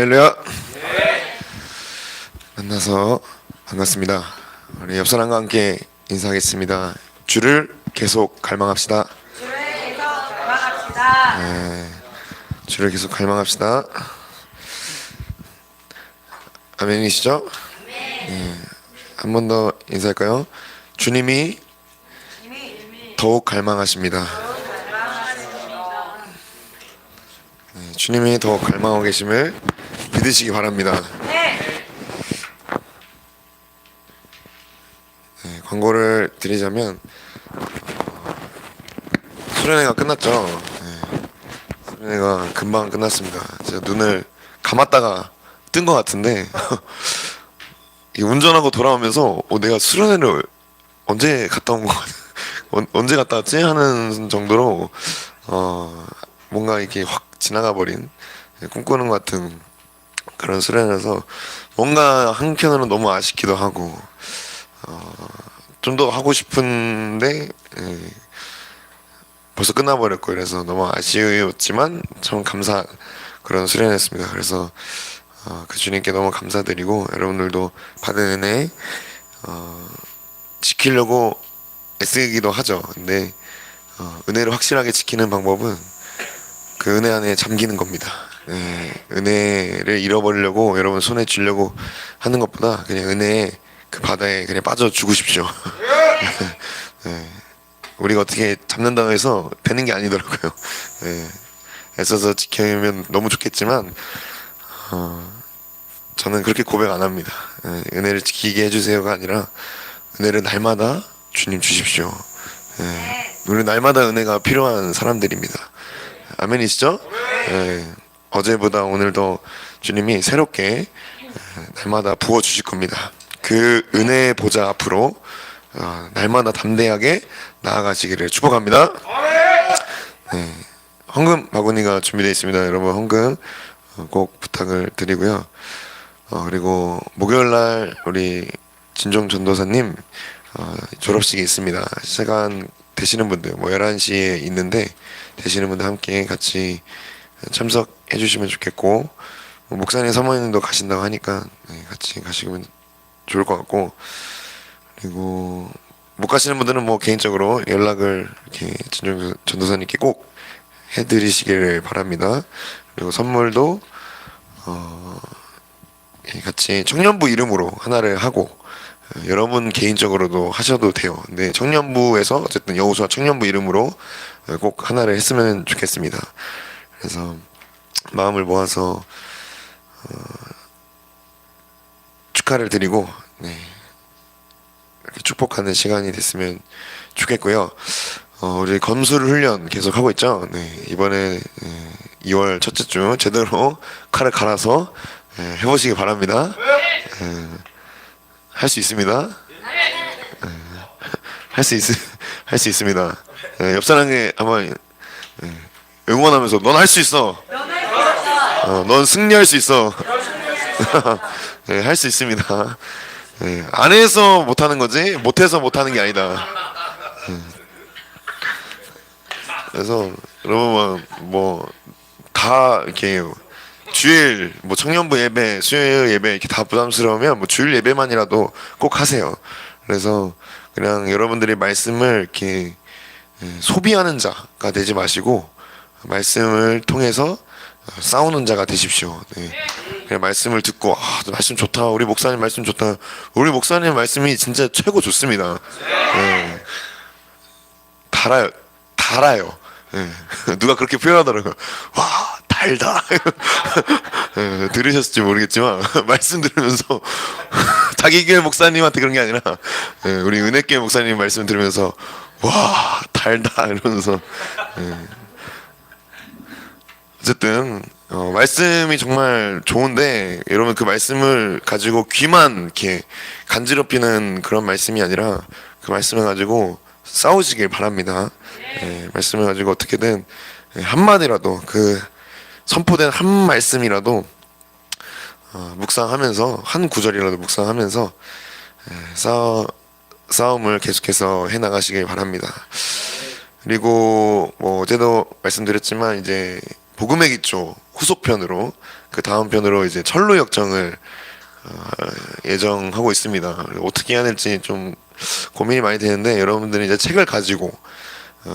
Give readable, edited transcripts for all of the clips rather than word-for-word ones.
할렐루야. 만나서 반갑습니다. 우리 옆 사람과 함께 인사하겠습니다. 주를 계속 갈망합시다. 주를 계속 갈망합시다. 아멘이시죠? 한 번 더 인사할까요? 주님이 더욱 갈망하십니다. 주님이 더욱 갈망하고 계심을 믿으시기 바랍니다. 광고를 드리자면 수련회가 끝났죠. 수련회가 금방 끝났습니다. 제가 눈을 감았다가 뜬 것 같은데 운전하고 돌아오면서 내가 수련회를 언제 갔다 온 것 같아. 언제 갔다 왔지? 하는 정도로 뭔가 이렇게 확 지나가 버린 꿈꾸는 것 같은 그런 수련회라서 뭔가 한편으로는 너무 아쉽기도 하고 좀 더 하고 싶은데 벌써 끝나버렸고 그래서 너무 아쉬웠지만 참 그런 수련회였습니다. 그래서 그 주님께 너무 감사드리고 여러분들도 받은 은혜 지키려고 애쓰기도 하죠. 근데 은혜를 확실하게 지키는 방법은 그 은혜 안에 잠기는 겁니다. 은혜를 잃어버리려고 여러분 손에 쥐려고 하는 것보다 그냥 은혜에 그 바다에 그냥 빠져 죽으십시오. 우리가 어떻게 잡는다고 해서 되는 게 아니더라고요. 애써서 지키면 너무 좋겠지만 저는 그렇게 고백 안 합니다. 은혜를 지키게 해주세요가 아니라 은혜를 날마다 주님 주십시오. 우리 날마다 은혜가 필요한 사람들입니다. 아멘이시죠? 어제보다 오늘 더 주님이 새롭게 날마다 부어주실 겁니다. 그 은혜의 보좌 앞으로 날마다 담대하게 나아가시기를 축복합니다. 헌금 바구니가 준비되어 있습니다. 여러분 헌금 꼭 부탁을 드리고요. 그리고 목요일날 우리 진종 전도사님 졸업식이 있습니다. 시간 되시는 분들 11시에 있는데 되시는 분들 함께 같이 참석해 주시면 좋겠고 목사님 사모님도 가신다고 하니까 같이 가시면 좋을 것 같고 그리고 못 가시는 분들은 뭐 개인적으로 연락을 이렇게 진종 전도사님께 꼭 해드리시기를 바랍니다. 그리고 선물도 같이 청년부 이름으로 하나를 하고 여러분 개인적으로도 하셔도 돼요. 근데 청년부에서 어쨌든 여호수아 청년부 이름으로 꼭 하나를 했으면 좋겠습니다. 그래서 마음을 모아서 축하를 드리고 이렇게 축복하는 시간이 됐으면 좋겠고요. 우리 검술 훈련 계속 하고 있죠. 이번에 2월 첫째 주 제대로 칼을 갈아서 해보시기 바랍니다. 할 수 있습니다. 할 수 있습니다. 옆 사람에게 한번 응원하면서 넌 할 수 있어. 넌 승리할 수 있어. 할 수 있습니다. 안 해서 못하는 거지 못해서 못하는 게 아니다. 그래서 여러분 뭐 다 이렇게 주일 뭐 청년부 예배, 수요일 예배 이렇게 다 부담스러우면 뭐 주일 예배만이라도 꼭 하세요. 그래서 그냥 여러분들이 말씀을 이렇게 소비하는 자가 되지 마시고 말씀을 통해서 싸우는 자가 되십시오. 그냥 말씀을 듣고 말씀 좋다. 우리 목사님 말씀 좋다. 우리 목사님 말씀이 진짜 최고 좋습니다. 달아요. 누가 그렇게 표현하더라고요. 와 달다. 들으셨을지 모르겠지만 말씀 들으면서 자기 교회 목사님한테 그런 게 아니라 우리 은혜교회 목사님 말씀 들으면서 와 달다 이러면서 어쨌든 말씀이 정말 좋은데 여러분 그 말씀을 가지고 귀만 이렇게 간지럽히는 그런 말씀이 아니라 그 말씀을 가지고 싸우시길 바랍니다. 말씀을 가지고 어떻게든 한마디라도 그 선포된 한 말씀이라도 묵상하면서 한 구절이라도 묵상하면서 싸움을 계속해서 해나가시길 바랍니다. 그리고 뭐 어제도 말씀드렸지만 이제 복음의 기초 후속편으로 그 다음 편으로 이제 철로 역정을 예정하고 있습니다. 어떻게 해야 될지 좀 고민이 많이 되는데, 여러분들이 이제 책을 가지고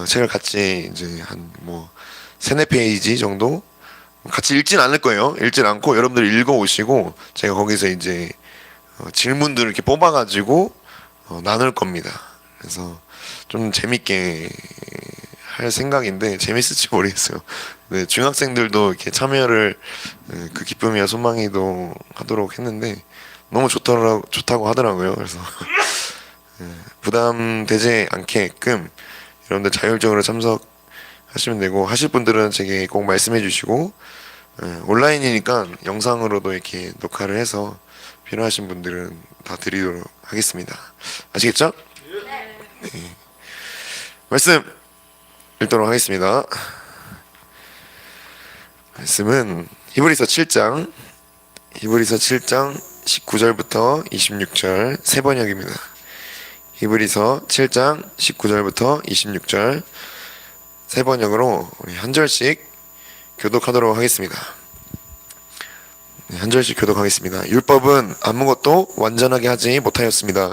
책을 같이 이제 한 뭐 세네 페이지 정도 같이 읽진 않을 거예요. 읽진 않고 여러분들이 읽어 오시고 제가 거기서 이제 질문들을 이렇게 뽑아가지고 나눌 겁니다. 그래서 좀 재밌게 할 생각인데 재밌을지 모르겠어요. 네, 중학생들도 이렇게 참여를 그 기쁨이야 소망이도 하도록 했는데 너무 좋다고 하더라고요. 그래서 부담되지 않게끔 여러분들 자율적으로 참석하시면 되고, 하실 분들은 제게 꼭 말씀해 주시고, 온라인이니까 영상으로도 이렇게 녹화를 해서 필요하신 분들은 다 드리도록 하겠습니다. 아시겠죠? 네. 말씀 읽도록 하겠습니다. 말씀은 히브리서 7장 19절부터 26절 세 번역입니다. 히브리서 7장 19절부터 26절 세 번역으로 우리 한 절씩 교독하도록 하겠습니다. 한 절씩 교독하겠습니다. 율법은 아무것도 완전하게 하지 못하였습니다.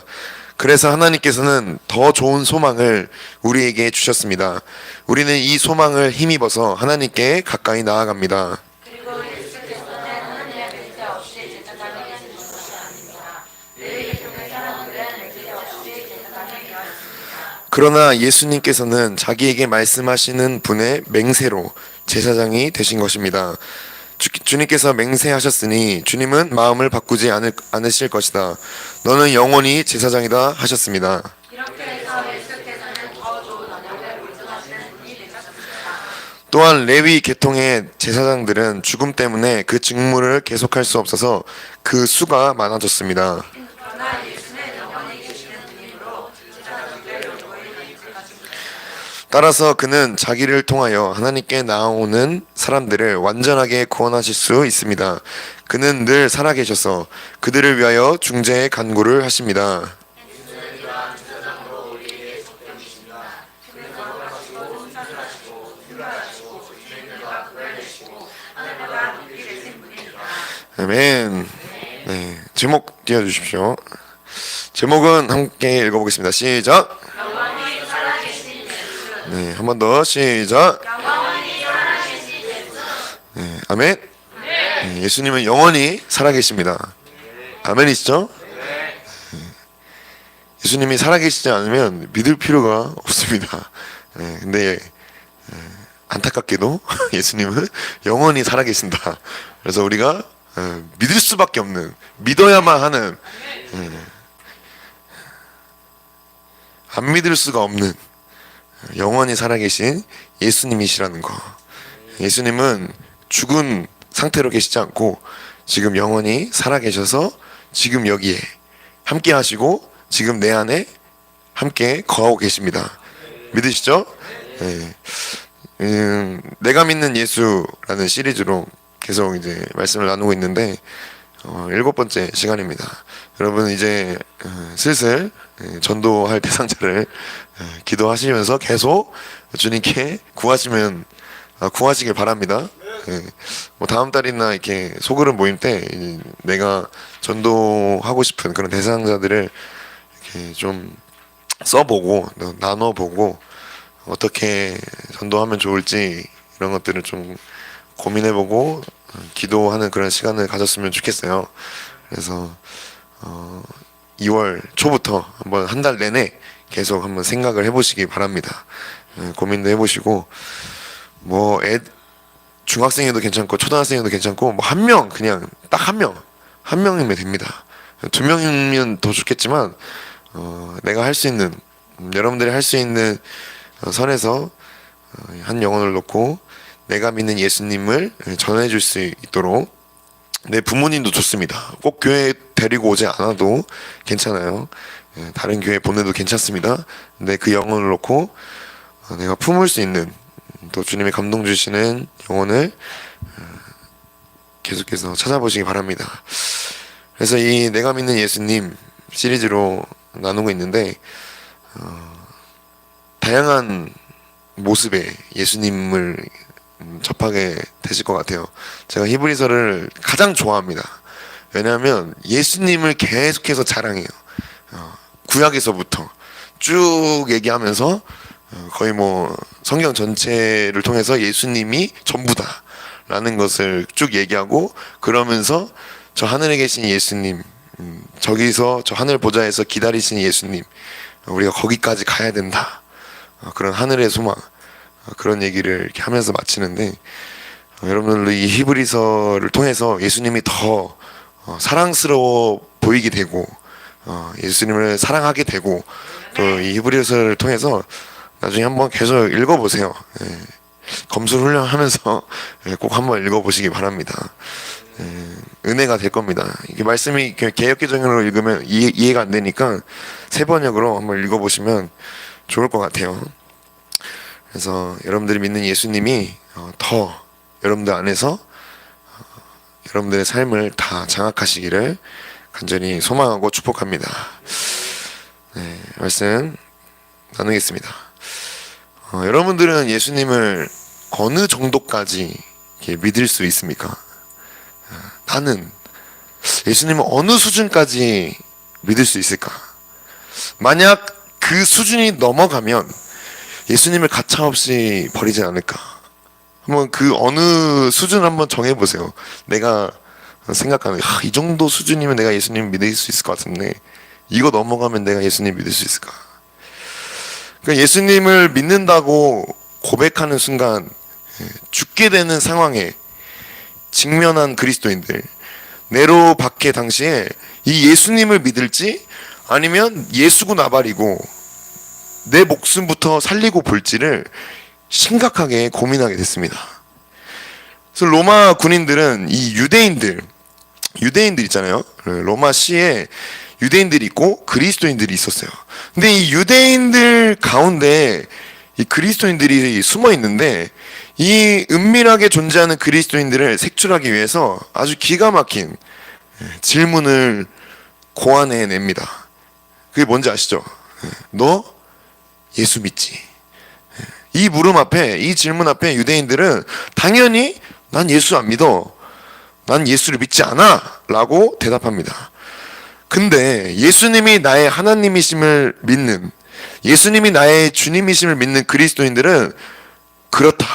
그래서 하나님께서는 더 좋은 소망을 우리에게 주셨습니다. 우리는 이 소망을 힘입어서 하나님께 가까이 나아갑니다. 그러나 예수님께서는 자기에게 말씀하시는 분의 맹세로 제사장이 되신 것입니다. 주님께서 맹세하셨으니 주님은 마음을 바꾸지 않으실 것이다. 너는 영원히 제사장이다 하셨습니다. 또한 레위 계통의 제사장들은 죽음 때문에 그 직무를 계속할 수 없어서 그 수가 많아졌습니다. 따라서 그는 자기를 통하여 하나님께 나아오는 사람들을 완전하게 구원하실 수 있습니다. 그는 늘 살아계셔서 그들을 위하여 중재의 간구를 하십니다. 아멘. 네, 제목 띄워주십시오. 제목은 함께 읽어보겠습니다. 시작. 네, 한 번 더 시작. 네, 아멘. 네, 예수님은 영원히 살아계십니다. 아멘이시죠? 네, 예수님이 살아계시지 않으면 믿을 필요가 없습니다. 네, 근데 안타깝게도 예수님은 영원히 살아계신다. 그래서 우리가 믿을 수밖에 없는, 믿어야만 하는, 안 믿을 수가 없는 영원히 살아계신 예수님이시라는 거. 예수님은 죽은 상태로 계시지 않고 지금 영원히 살아계셔서 지금 여기에 함께 하시고 지금 내 안에 함께 거하고 계십니다. 믿으시죠? 네. 내가 믿는 예수라는 시리즈로 계속 이제 말씀을 나누고 있는데 7번째 시간입니다. 여러분 이제 슬슬 전도할 대상자를 기도하시면서 계속 주님께 구하시길 바랍니다. 뭐 다음 달이나 이렇게 소그룹 모임 때 내가 전도하고 싶은 그런 대상자들을 이렇게 좀 써보고 나눠보고 어떻게 전도하면 좋을지 이런 것들을 좀 고민해보고 기도하는 그런 시간을 가졌으면 좋겠어요. 그래서 2월 초부터 한번 한 달 내내 계속 한번 생각을 해보시기 바랍니다. 고민도 해보시고 뭐 중학생이도 괜찮고 초등학생이도 괜찮고 뭐 한 명 그냥 딱 한 명이면 됩니다. 2명이면 더 좋겠지만 내가 할 수 있는 여러분들이 할 수 있는 선에서 한 영혼을 놓고 내가 믿는 예수님을 전해줄 수 있도록 내 부모님도 좋습니다. 꼭 교회 데리고 오지 않아도 괜찮아요. 다른 교회 보내도 괜찮습니다. 근데 그 영혼을 놓고 내가 품을 수 있는 또 주님의 감동 주시는 영혼을 계속해서 찾아보시기 바랍니다. 그래서 이 내가 믿는 예수님 시리즈로 나누고 있는데 다양한 모습의 예수님을 접하게 되실 것 같아요. 제가 히브리서를 가장 좋아합니다. 왜냐하면 예수님을 계속해서 자랑해요. 구약에서부터 쭉 얘기하면서 거의 뭐 성경 전체를 통해서 예수님이 전부다라는 것을 쭉 얘기하고, 그러면서 저 하늘에 계신 예수님, 저기서 저 하늘 보좌에서 기다리시는 예수님, 우리가 거기까지 가야 된다. 그런 하늘의 소망, 그런 얘기를 이렇게 하면서 마치는데, 여러분들도 이 히브리서를 통해서 예수님이 더 사랑스러워 보이게 되고, 예수님을 사랑하게 되고, 또 이 히브리서를 통해서 나중에 한번 계속 읽어보세요. 검술 훈련하면서 꼭 한번 읽어보시기 바랍니다. 은혜가 될 겁니다. 이게 말씀이 개역개정으로 읽으면 이해가 안 되니까 세번역으로 한번 읽어보시면 좋을 것 같아요. 그래서 여러분들이 믿는 예수님이 더 여러분들 안에서 여러분들의 삶을 다 장악하시기를 간절히 소망하고 축복합니다. 네, 말씀 나누겠습니다. 여러분들은 예수님을 어느 정도까지 믿을 수 있습니까? 나는 예수님을 어느 수준까지 믿을 수 있을까? 만약 그 수준이 넘어가면 예수님을 가차없이 버리지 않을까? 한번 그 어느 수준 한번 정해보세요. 내가 생각하는 이 정도 수준이면 내가 예수님 믿을 수 있을 것 같은데, 이거 넘어가면 내가 예수님 믿을 수 있을까? 그러니까 예수님을 믿는다고 고백하는 순간 죽게 되는 상황에 직면한 그리스도인들, 네로 박해 당시에 이 예수님을 믿을지 아니면 예수고 나발이고 내 목숨부터 살리고 볼지를 심각하게 고민하게 됐습니다. 그래서 로마 군인들은 이 유대인들 있잖아요. 로마 시에 유대인들이 있고 그리스도인들이 있었어요. 근데 이 유대인들 가운데 이 그리스도인들이 숨어 있는데, 이 은밀하게 존재하는 그리스도인들을 색출하기 위해서 아주 기가 막힌 질문을 고안해 냅니다. 그게 뭔지 아시죠? 너 예수 믿지? 이 물음 앞에, 이 질문 앞에 유대인들은 당연히 난 예수 안 믿어, 난 예수를 믿지 않아 라고 대답합니다. 근데 예수님이 나의 하나님이심을 믿는, 예수님이 나의 주님이심을 믿는 그리스도인들은 그렇다,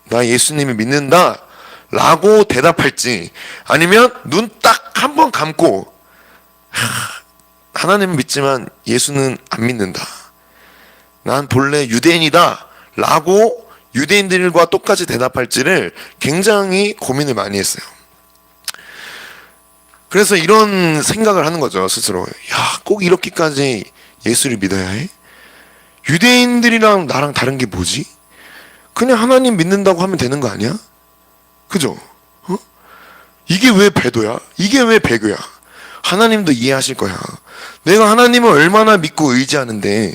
나 예수님을 믿는다 라고 대답할지, 아니면 눈 딱 한 번 감고 하나님은 믿지만 예수는 안 믿는다, 난 본래 유대인이다 라고 유대인들과 똑같이 대답할지를 굉장히 고민을 많이 했어요. 그래서 이런 생각을 하는 거죠, 스스로. 야, 꼭 이렇게까지 예수를 믿어야 해? 유대인들이랑 나랑 다른 게 뭐지? 그냥 하나님 믿는다고 하면 되는 거 아니야? 그죠? 이게 왜 배도야? 이게 왜 배교야? 하나님도 이해하실 거야. 내가 하나님을 얼마나 믿고 의지하는데,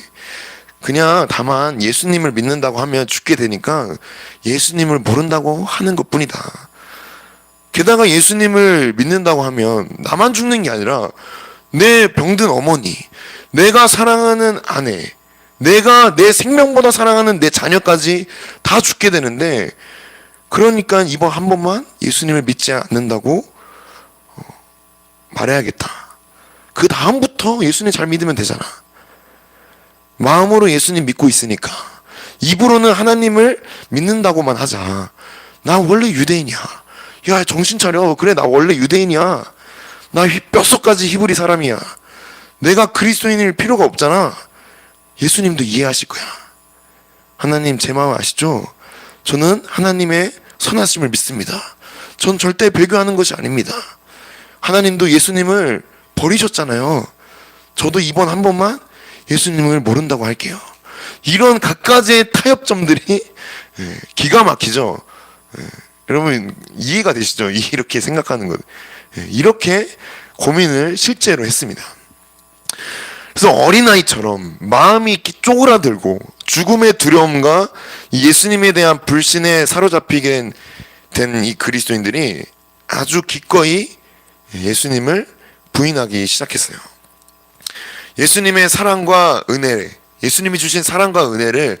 그냥 다만 예수님을 믿는다고 하면 죽게 되니까 예수님을 모른다고 하는 것 뿐이다. 게다가 예수님을 믿는다고 하면 나만 죽는 게 아니라 내 병든 어머니, 내가 사랑하는 아내, 내가 내 생명보다 사랑하는 내 자녀까지 다 죽게 되는데, 그러니까 이번 한 번만 예수님을 믿지 않는다고 말해야겠다. 그 다음부터 예수님 잘 믿으면 되잖아. 마음으로 예수님 믿고 있으니까 입으로는 하나님을 믿는다고만 하자. 나 원래 유대인이야. 야, 정신 차려. 그래, 나 원래 유대인이야. 나 뼛속까지 히브리 사람이야. 내가 그리스도인일 필요가 없잖아. 예수님도 이해하실 거야. 하나님 제 마음 아시죠? 저는 하나님의 선하심을 믿습니다. 전 절대 배교하는 것이 아닙니다. 하나님도 예수님을 버리셨잖아요. 저도 이번 한 번만 예수님을 모른다고 할게요. 이런 갖가지의 타협점들이 기가 막히죠. 여러분 이해가 되시죠? 이렇게 생각하는 것. 이렇게 고민을 실제로 했습니다. 그래서 어린아이처럼 마음이 쪼그라들고 죽음의 두려움과 예수님에 대한 불신에 사로잡히게 된 이 그리스도인들이 아주 기꺼이 예수님을 부인하기 시작했어요. 예수님의 사랑과 은혜, 예수님이 주신 사랑과 은혜를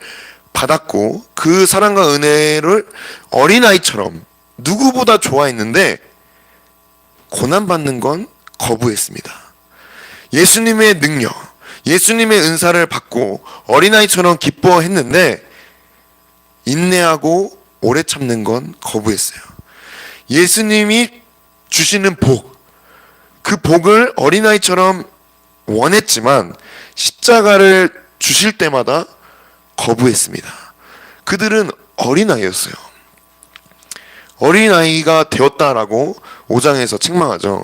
받았고 그 사랑과 은혜를 어린아이처럼 누구보다 좋아했는데 고난받는 건 거부했습니다. 예수님의 능력, 예수님의 은사를 받고 어린아이처럼 기뻐했는데 인내하고 오래 참는 건 거부했어요. 예수님이 주시는 복, 그 복을 어린아이처럼 원했지만 십자가를 주실 때마다 거부했습니다. 그들은 어린아이였어요. 어린아이가 되었다라고 5장에서 책망하죠.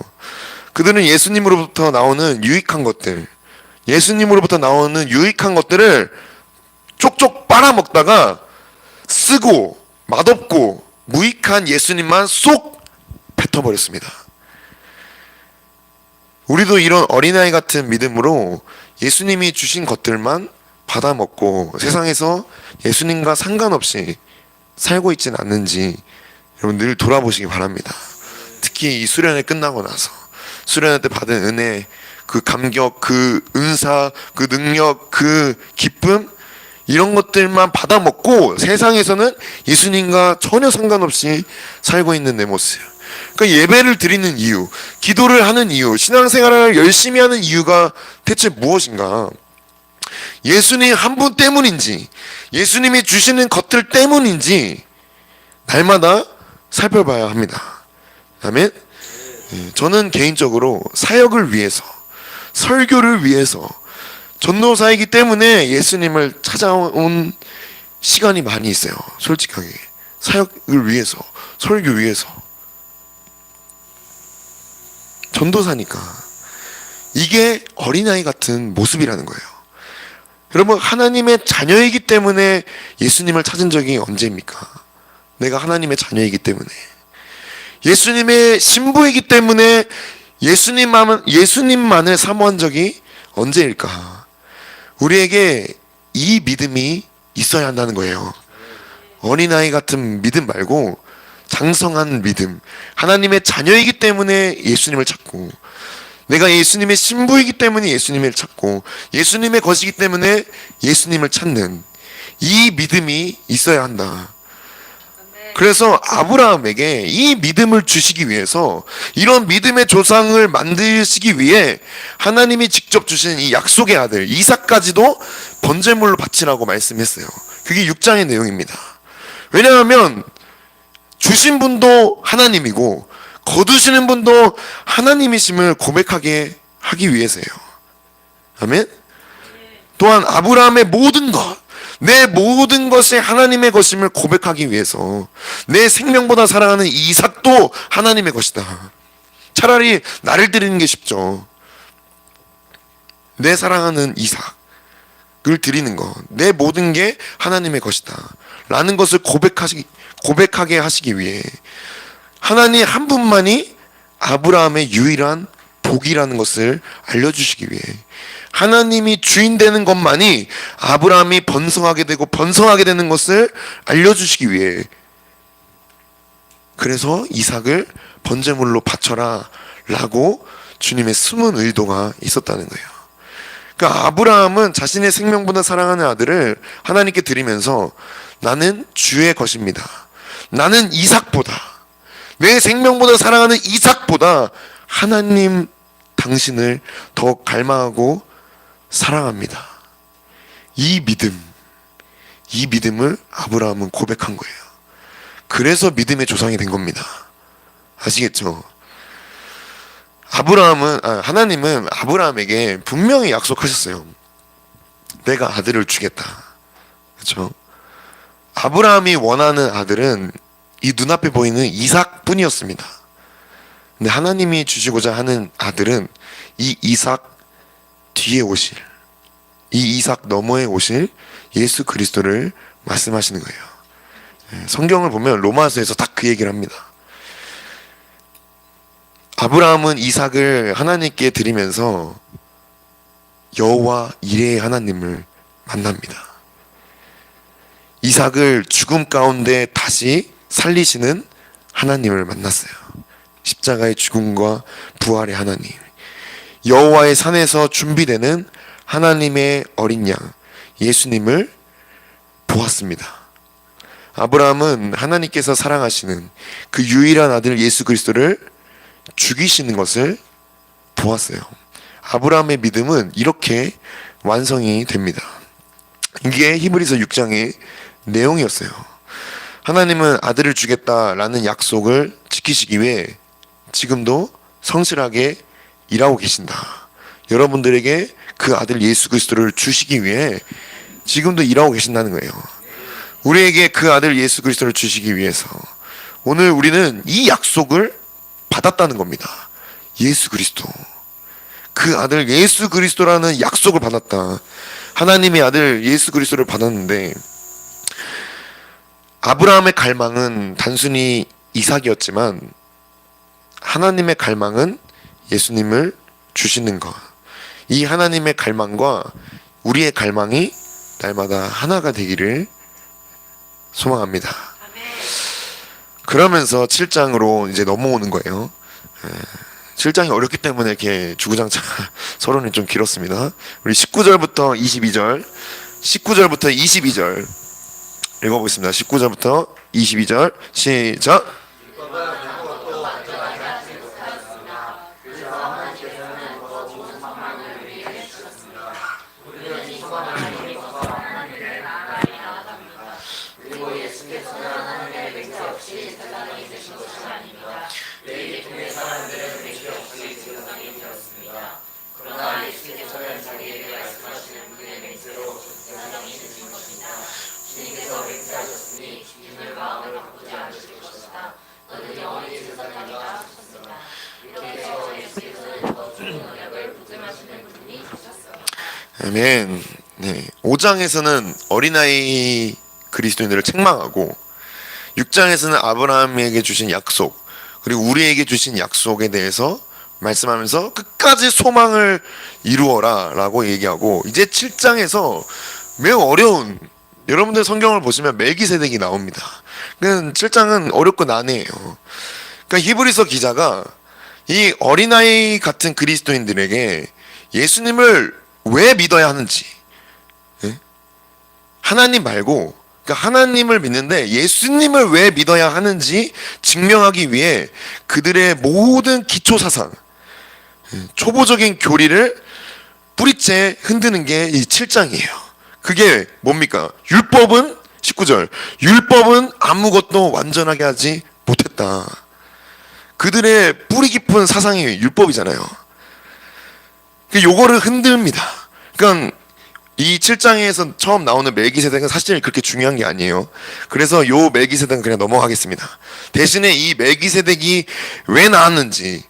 그들은 예수님으로부터 나오는 유익한 것들, 예수님으로부터 나오는 유익한 것들을 쪽쪽 빨아먹다가 쓰고 맛없고 무익한 예수님만 쏙 뱉어버렸습니다. 우리도 이런 어린아이 같은 믿음으로 예수님이 주신 것들만 받아먹고 세상에서 예수님과 상관없이 살고 있지는 않는지 여러분 늘 돌아보시기 바랍니다. 특히 이 수련회 끝나고 나서 수련회 때 받은 은혜, 그 감격, 그 은사, 그 능력, 그 기쁨, 이런 것들만 받아먹고 세상에서는 예수님과 전혀 상관없이 살고 있는 내 모습. 그러니까 예배를 드리는 이유, 기도를 하는 이유, 신앙생활을 열심히 하는 이유가 대체 무엇인가? 예수님 한 분 때문인지, 예수님이 주시는 것들 때문인지 날마다 살펴봐야 합니다. 아멘. 저는 개인적으로 사역을 위해서, 설교를 위해서, 전도사이기 때문에 예수님을 찾아온 시간이 많이 있어요. 솔직하게 사역을 위해서, 설교 위해서. 전도사니까 이게 어린아이 같은 모습이라는 거예요. 여러분, 하나님의 자녀이기 때문에 예수님을 찾은 적이 언제입니까? 내가 하나님의 자녀이기 때문에, 예수님의 신부이기 때문에 예수님만을 사모한 적이 언제일까? 우리에게 이 믿음이 있어야 한다는 거예요. 어린아이 같은 믿음 말고 장성한 믿음, 하나님의 자녀이기 때문에 예수님을 찾고, 내가 예수님의 신부이기 때문에 예수님을 찾고, 예수님의 것이기 때문에 예수님을 찾는 이 믿음이 있어야 한다. 그래서 아브라함에게 이 믿음을 주시기 위해서, 이런 믿음의 조상을 만드시기 위해 하나님이 직접 주신 이 약속의 아들 이삭까지도 번제물로 바치라고 말씀했어요. 그게 6장의 내용입니다. 왜냐하면 주신 분도 하나님이고 거두시는 분도 하나님이심을 고백하게 하기 위해서예요. 아멘. 또한 아브라함의 모든 것, 내 모든 것이 하나님의 것임을 고백하기 위해서 내 생명보다 사랑하는 이삭도 하나님의 것이다. 차라리 나를 드리는 게 쉽죠. 내 사랑하는 이삭을 드리는 것, 내 모든 게 하나님의 것이다 라는 것을 고백하게 하시기 위해 하나님 한 분만이 아브라함의 유일한 복이라는 것을 알려주시기 위해, 하나님이 주인 되는 것만이 아브라함이 번성하게 되고 번성하게 되는 것을 알려주시기 위해, 그래서 이삭을 번제물로 바쳐라 라고 주님의 숨은 의도가 있었다는 거예요. 그러니까 아브라함은 자신의 생명보다 사랑하는 아들을 하나님께 드리면서 나는 주의 것입니다, 나는 이삭보다, 내 생명보다 사랑하는 이삭보다 하나님 당신을 더 갈망하고 사랑합니다. 이 믿음을 아브라함은 고백한 거예요. 그래서 믿음의 조상이 된 겁니다. 아시겠죠? 하나님은 아브라함에게 분명히 약속하셨어요. 내가 아들을 주겠다. 그렇죠? 아브라함이 원하는 아들은 이 눈앞에 보이는 이삭뿐이었습니다. 근데 하나님이 주시고자 하는 아들은 이 이삭 뒤에 오실, 이 이삭 너머에 오실 예수 그리스도를 말씀하시는 거예요. 성경을 보면 로마서에서 딱 그 얘기를 합니다. 아브라함은 이삭을 하나님께 드리면서 여호와 이레의 하나님을 만납니다. 이삭을 죽음 가운데 다시 살리시는 하나님을 만났어요. 십자가의 죽음과 부활의 하나님, 여호와의 산에서 준비되는 하나님의 어린 양 예수님을 보았습니다. 아브라함은 하나님께서 사랑하시는 그 유일한 아들 예수 그리스도를 죽이시는 것을 보았어요. 아브라함의 믿음은 이렇게 완성이 됩니다. 이게 히브리서 6장의 내용이었어요. 하나님은 아들을 주겠다라는 약속을 지키시기 위해 지금도 성실하게 일하고 계신다. 여러분들에게 그 아들 예수 그리스도를 주시기 위해 지금도 일하고 계신다는 거예요. 우리에게 그 아들 예수 그리스도를 주시기 위해서 오늘 우리는 이 약속을 받았다는 겁니다. 예수 그리스도, 그 아들 예수 그리스도라는 약속을 받았다. 하나님의 아들 예수 그리스도를 받았는데, 아브라함의 갈망은 단순히 이삭이었지만 하나님의 갈망은 예수님을 주시는 것. 이 하나님의 갈망과 우리의 갈망이 날마다 하나가 되기를 소망합니다. 그러면서 7장으로 이제 넘어오는 거예요. 7장이 어렵기 때문에 이렇게 주구장창 서론이 좀 길었습니다. 우리 19절부터 22절, 19절부터 22절 읽어보겠습니다. 19절부터 22절 시작. 아멘. 네. 5장에서는 어린아이 그리스도인들을 책망하고 6장에서는 아브라함에게 주신 약속, 그리고 우리에게 주신 약속에 대해서 말씀하면서 끝까지 소망을 이루어라 라고 얘기하고, 이제 7장에서 매우 어려운, 여러분들 성경을 보시면 멜기세덱이 나옵니다. 7장은 어렵고 난해해요. 그러니까 히브리서 기자가 이 어린아이 같은 그리스도인들에게 예수님을 왜 믿어야 하는지, 하나님 말고, 그러니까 하나님을 믿는데 예수님을 왜 믿어야 하는지 증명하기 위해 그들의 모든 기초사상, 초보적인 교리를 뿌리째 흔드는 게 이 7장이에요. 그게 뭡니까? 율법은 19절, 율법은 아무것도 완전하게 하지 못했다. 그들의 뿌리 깊은 사상이 율법이잖아요. 요거를 흔듭니다. 그러니까 이 7장에서 처음 나오는 멜기세덱은 사실 그렇게 중요한 게 아니에요. 그래서 요 멜기세덱은 그냥 넘어가겠습니다. 대신에 이 멜기세덱이 왜 나왔는지,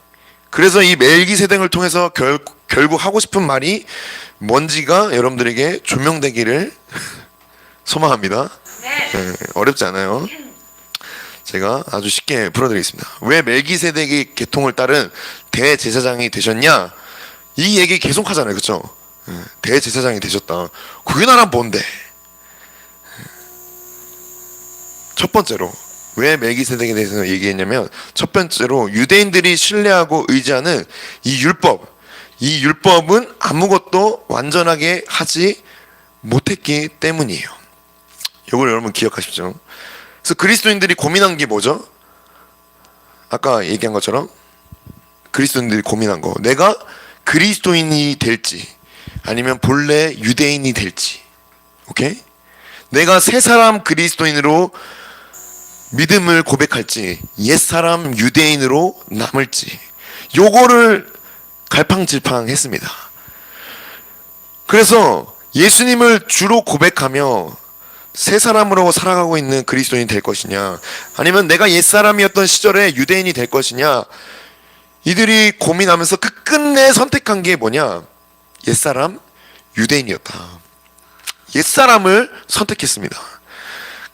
그래서 이 멜기세덱을 통해서 결국 하고 싶은 말이 뭔지가 여러분들에게 조명되기를 소망합니다. 네, 어렵지 않아요. 제가 아주 쉽게 풀어드리겠습니다. 왜 멜기세덱의 계통을 따른 대제사장이 되셨냐? 이 얘기 계속 하잖아요. 그쵸? 대제사장이 되셨다. 그게 나란 뭔데? 첫 번째로 왜 멜기세덱에 대해서 얘기했냐면, 첫 번째로 유대인들이 신뢰하고 의지하는 이 율법은 아무것도 완전하게 하지 못했기 때문이에요. 이걸 여러분 기억하십시오. 그래서 그리스도인들이 고민한 게 뭐죠? 아까 얘기한 것처럼 그리스도인들이 고민한 거, 내가 그리스도인이 될지 아니면 본래 유대인이 될지. 오케이? 내가 새 사람 그리스도인으로 믿음을 고백할지 옛사람 유대인으로 남을지, 요거를 갈팡질팡했습니다. 그래서 예수님을 주로 고백하며 새 사람으로 살아가고 있는 그리스도인이 될 것이냐, 아니면 내가 옛사람이었던 시절에 유대인이 될 것이냐, 이들이 고민하면서 끝끝내 선택한 게 뭐냐? 옛사람, 유대인이었다. 옛사람을 선택했습니다.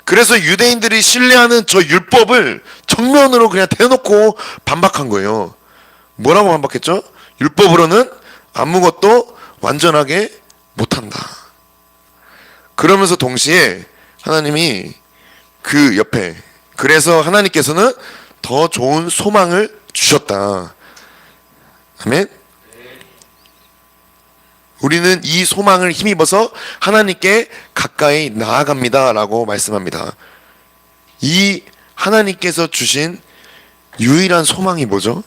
그래서 유대인들이 신뢰하는 저 율법을 정면으로 그냥 대놓고 반박한 거예요. 뭐라고 반박했죠? 율법으로는 아무것도 완전하게 못한다. 그러면서 동시에 하나님이 그 옆에, 그래서 하나님께서는 더 좋은 소망을 주셨다. 아멘. 우리는 이 소망을 힘입어서 하나님께 가까이 나아갑니다 라고 말씀합니다. 이 하나님께서 주신 유일한 소망이 뭐죠?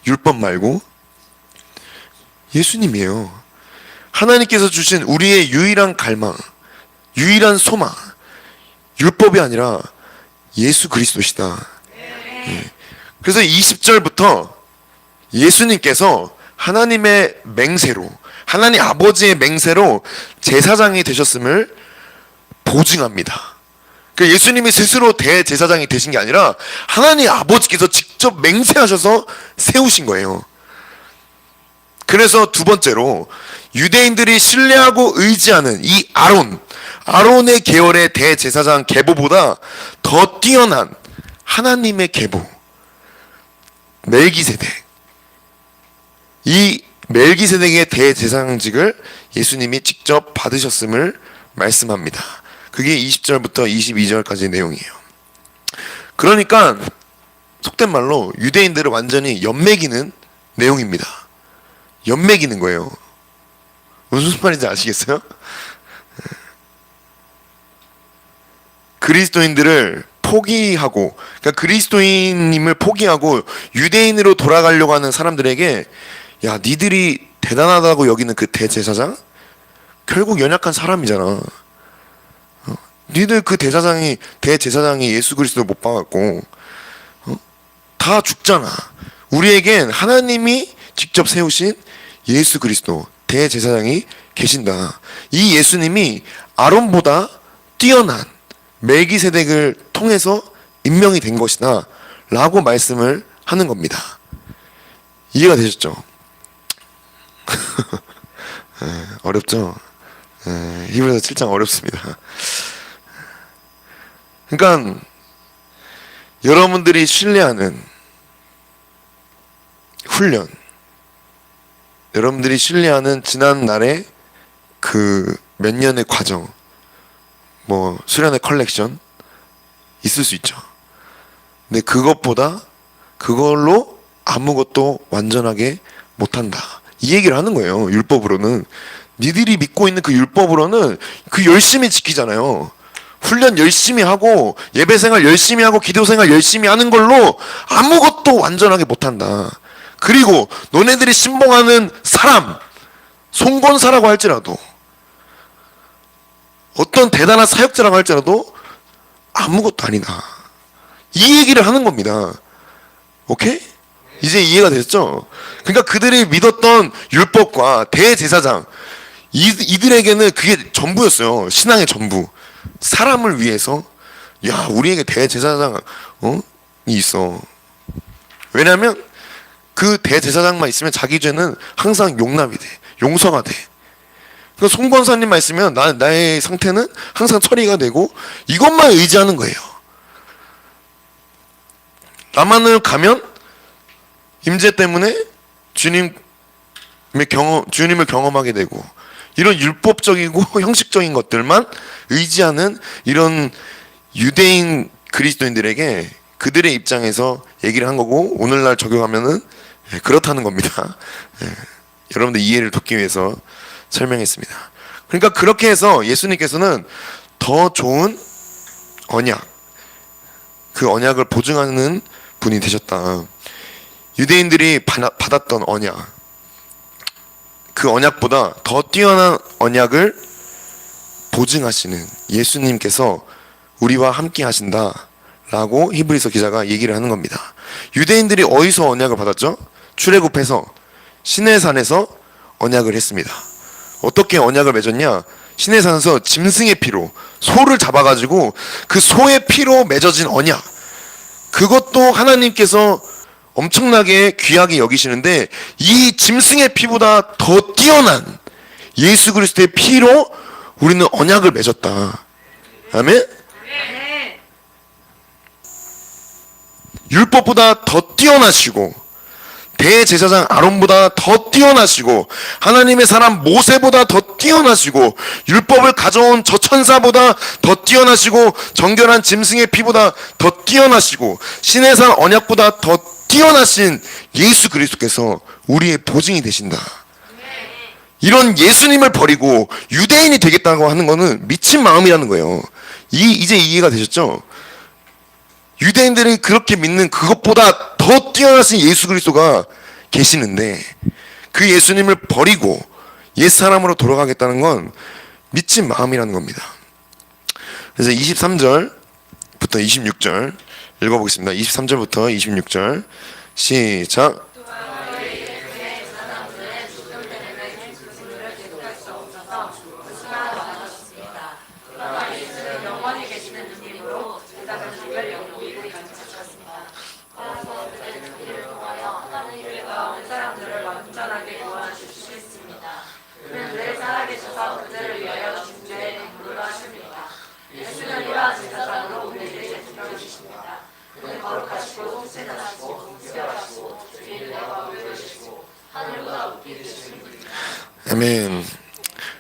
율법 말고 예수님이에요. 하나님께서 주신 우리의 유일한 갈망, 유일한 소망, 율법이 아니라 예수 그리스도시다. 예. 그래서 20절부터 예수님께서 하나님의 맹세로, 하나님 아버지의 맹세로 제사장이 되셨음을 보증합니다. 그러니까 예수님이 스스로 대제사장이 되신 게 아니라 하나님 아버지께서 직접 맹세하셔서 세우신 거예요. 그래서 두 번째로 유대인들이 신뢰하고 의지하는 이 아론의 계열의 대제사장 계보보다 더 뛰어난 하나님의 계보, 멜기세덱. 이 멜기세덱의 대제사장직을 예수님이 직접 받으셨음을 말씀합니다. 그게 20절부터 22절까지의 내용이에요. 그러니까 속된 말로 유대인들을 완전히 연맥이는 내용입니다. 연맥이는 거예요. 무슨 말인지 아시겠어요? 그리스도인들을 포기하고, 그러니까 그리스도인님을 포기하고 유대인으로 돌아가려고 하는 사람들에게, 야, 니들이 대단하다고 여기는 그 대제사장? 결국 연약한 사람이잖아. 니들 그 대제사장이 예수 그리스도 못 박았고, 다 죽잖아. 우리에겐 하나님이 직접 세우신 예수 그리스도 대제사장이 계신다. 이 예수님이 아론보다 뛰어난 멜기세덱을 통해서 임명이 된 것이다 라고 말씀을 하는 겁니다. 이해가 되셨죠? 어렵죠? 히브리서 7장 어렵습니다. 그러니까 여러분들이 신뢰하는 훈련, 여러분들이 신뢰하는 지난날의 그 몇 년의 과정, 뭐 수련의 컬렉션 있을 수 있죠. 근데 그걸로 아무것도 완전하게 못한다, 이 얘기를 하는 거예요. 율법으로는, 니들이 믿고 있는 그 율법으로는 그 열심히 지키잖아요. 훈련 열심히 하고 예배생활 열심히 하고 기도생활 열심히 하는 걸로 아무것도 완전하게 못한다. 그리고 너네들이 신봉하는 사람, 송건사라고 할지라도, 어떤 대단한 사역자라고 할지라도 아무것도 아니다, 이 얘기를 하는 겁니다. 오케이? 이제 이해가 됐죠? 그러니까 그들이 믿었던 율법과 대제사장, 이들에게는 그게 전부였어요. 신앙의 전부. 사람을 위해서, 야, 우리에게 대제사장이 있어. 왜냐하면 그 대제사장만 있으면 자기 죄는 항상 용납이 돼, 용서가 돼. 그러니까 송권사님만 있으면 나의 상태는 항상 처리가 되고, 이것만 의지하는 거예요. 나만을 가면 임재 때문에 주님을 경험하게 되고, 이런 율법적이고 형식적인 것들만 의지하는 이런 유대인 그리스도인들에게 그들의 입장에서 얘기를 한 거고, 오늘날 적용하면은 그렇다는 겁니다. 여러분들 이해를 돕기 위해서 설명했습니다. 그러니까 그렇게 해서 예수님께서는 더 좋은 언약, 그 언약을 보증하는 분이 되셨다. 유대인들이 받았던 언약, 그 언약보다 더 뛰어난 언약을 보증하시는 예수님께서 우리와 함께 하신다 라고 히브리서 기자가 얘기를 하는 겁니다. 유대인들이 어디서 언약을 받았죠? 출애굽해서 시내산에서 언약을 했습니다. 어떻게 언약을 맺었냐? 시내산에서 짐승의 피로, 소를 잡아가지고 그 소의 피로 맺어진 언약, 그것도 하나님께서 엄청나게 귀하게 여기시는데, 이 짐승의 피보다 더 뛰어난 예수 그리스도의 피로 우리는 언약을 맺었다. 아멘? 율법보다 더 뛰어나시고, 대제사장 아론보다 더 뛰어나시고, 하나님의 사람 모세보다 더 뛰어나시고, 율법을 가져온 저 천사보다 더 뛰어나시고, 정결한 짐승의 피보다 더 뛰어나시고, 시내산 언약보다 더 뛰어나신 예수 그리스도께서 우리의 보증이 되신다. 이런 예수님을 버리고 유대인이 되겠다고 하는 거는 미친 마음이라는 거예요. 이제 이해가 되셨죠? 유대인들이 그렇게 믿는 그것보다 더 뛰어나신 예수 그리스도가 계시는데 그 예수님을 버리고 옛 사람으로 돌아가겠다는 건 미친 마음이라는 겁니다. 그래서 23절부터 26절 읽어보겠습니다. 23절부터 26절 시작. 아멘.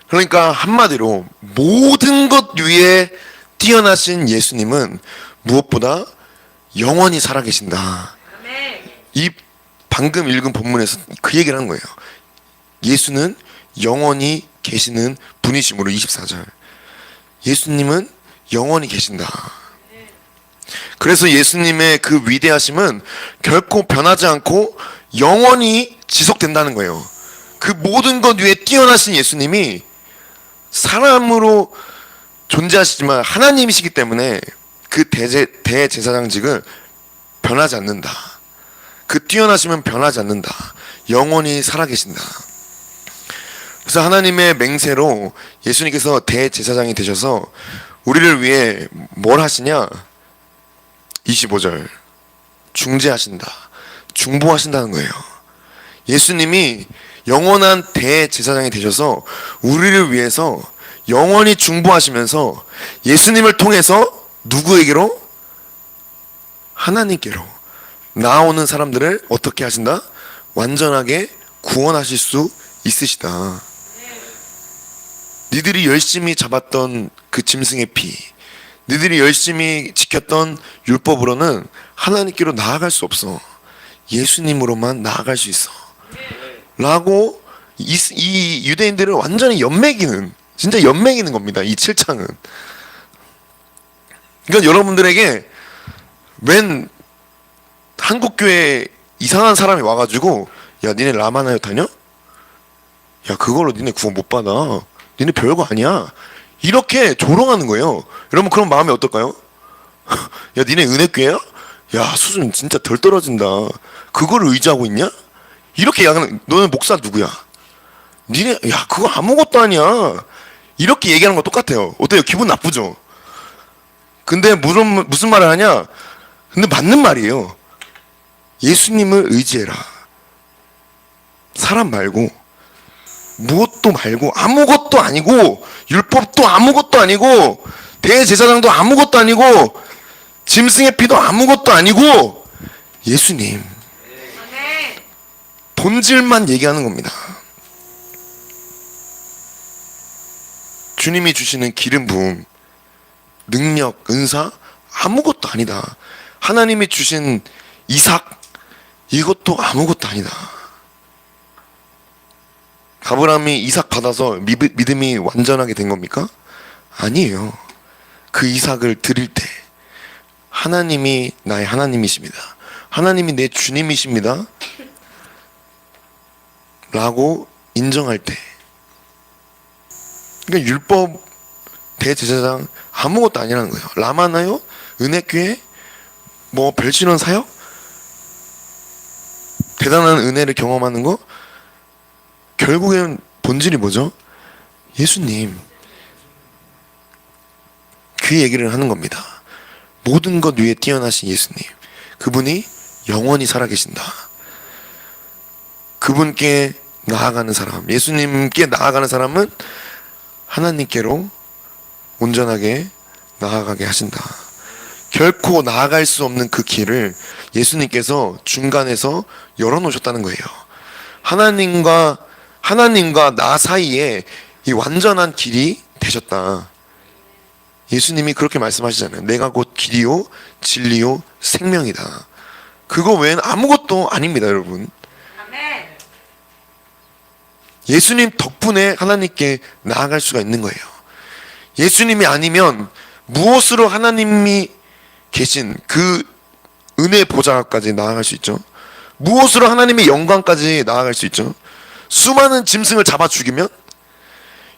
그러니까 한마디로 모든 것 위에 뛰어나신 예수님은 무엇보다 영원히 살아계신다. 이 방금 읽은 본문에서 그 얘기를 하는 거예요. 예수는 영원히 계시는 분이시므로 24절. 예수님은 영원히 계신다. 그래서 예수님의 그 위대하심은 결코 변하지 않고 영원히 지속된다는 거예요. 그 모든 것 위에 뛰어나신 예수님이 사람으로 존재하시지만 하나님이시기 때문에 그 대제사장직은 변하지 않는다. 그 뛰어나심은 변하지 않는다. 영원히 살아계신다. 그래서 하나님의 맹세로 예수님께서 대제사장이 되셔서 우리를 위해 뭘 하시냐? 25절 중재하신다. 중보하신다는 거예요. 예수님이 영원한 대제사장이 되셔서 우리를 위해서 영원히 중보하시면서 예수님을 통해서 누구에게로? 하나님께로 나아오는 사람들을 어떻게 하신다? 완전하게 구원하실 수 있으시다. 니들이 열심히 잡았던 그 짐승의 피, 니들이 열심히 지켰던 율법으로는 하나님께로 나아갈 수 없어. 예수님으로만 나아갈 수 있어. 라고 이 유대인들을 완전히 연맥이는, 진짜 연맥이는 겁니다. 이 7장은. 그러니까 여러분들에게 웬 한국교회 이상한 사람이 와가지고 야 니네 라마나요 타냐? 야 그걸로 니네 구원 못 받아. 니네 별거 아니야. 이렇게 조롱하는 거예요. 여러분 그런 마음이 어떨까요? 야 니네 은혜교회야? 야 수준 진짜 덜 떨어진다. 그거를 의지하고 있냐? 이렇게 얘기하는, 너는 목사 누구야? 니네 야 그거 아무것도 아니야. 이렇게 얘기하는 거 똑같아요. 어때요? 기분 나쁘죠? 근데 무슨 말을 하냐? 근데 맞는 말이에요. 예수님을 의지해라. 사람 말고 무엇도 말고 아무것도 아니고 율법도 아무것도 아니고 대제사장도 아무것도 아니고 짐승의 피도 아무것도 아니고 예수님 본질만 얘기하는 겁니다. 주님이 주시는 기름 부음, 능력, 은사 아무것도 아니다. 하나님이 주신 이삭 이것도 아무것도 아니다. 아브라함이 이삭 받아서 믿음이 완전하게 된 겁니까? 아니에요. 그 이삭을 드릴 때 하나님이 나의 하나님이십니다. 하나님이 내 주님이십니다. 라고 인정할 때, 그러니까 율법 대제사장 아무것도 아니라는 거예요. 라마나요? 은혜교회? 뭐 별신원 사역? 대단한 은혜를 경험하는 거? 결국엔 본질이 뭐죠? 예수님. 그 얘기를 하는 겁니다. 모든 것 위에 뛰어나신 예수님. 그분이 영원히 살아계신다. 그분께 나아가는 사람, 예수님께 나아가는 사람은 하나님께로 온전하게 나아가게 하신다. 결코 나아갈 수 없는 그 길을 예수님께서 중간에서 열어놓으셨다는 거예요. 하나님과 나 사이에 이 완전한 길이 되셨다. 예수님이 그렇게 말씀하시잖아요. 내가 곧 길이요 진리요 생명이다. 그거 외에는 아무것도 아닙니다, 여러분. 예수님 덕분에 하나님께 나아갈 수가 있는 거예요. 예수님이 아니면 무엇으로 하나님이 계신 그 은혜 보좌까지 나아갈 수 있죠? 무엇으로 하나님의 영광까지 나아갈 수 있죠? 수많은 짐승을 잡아 죽이면,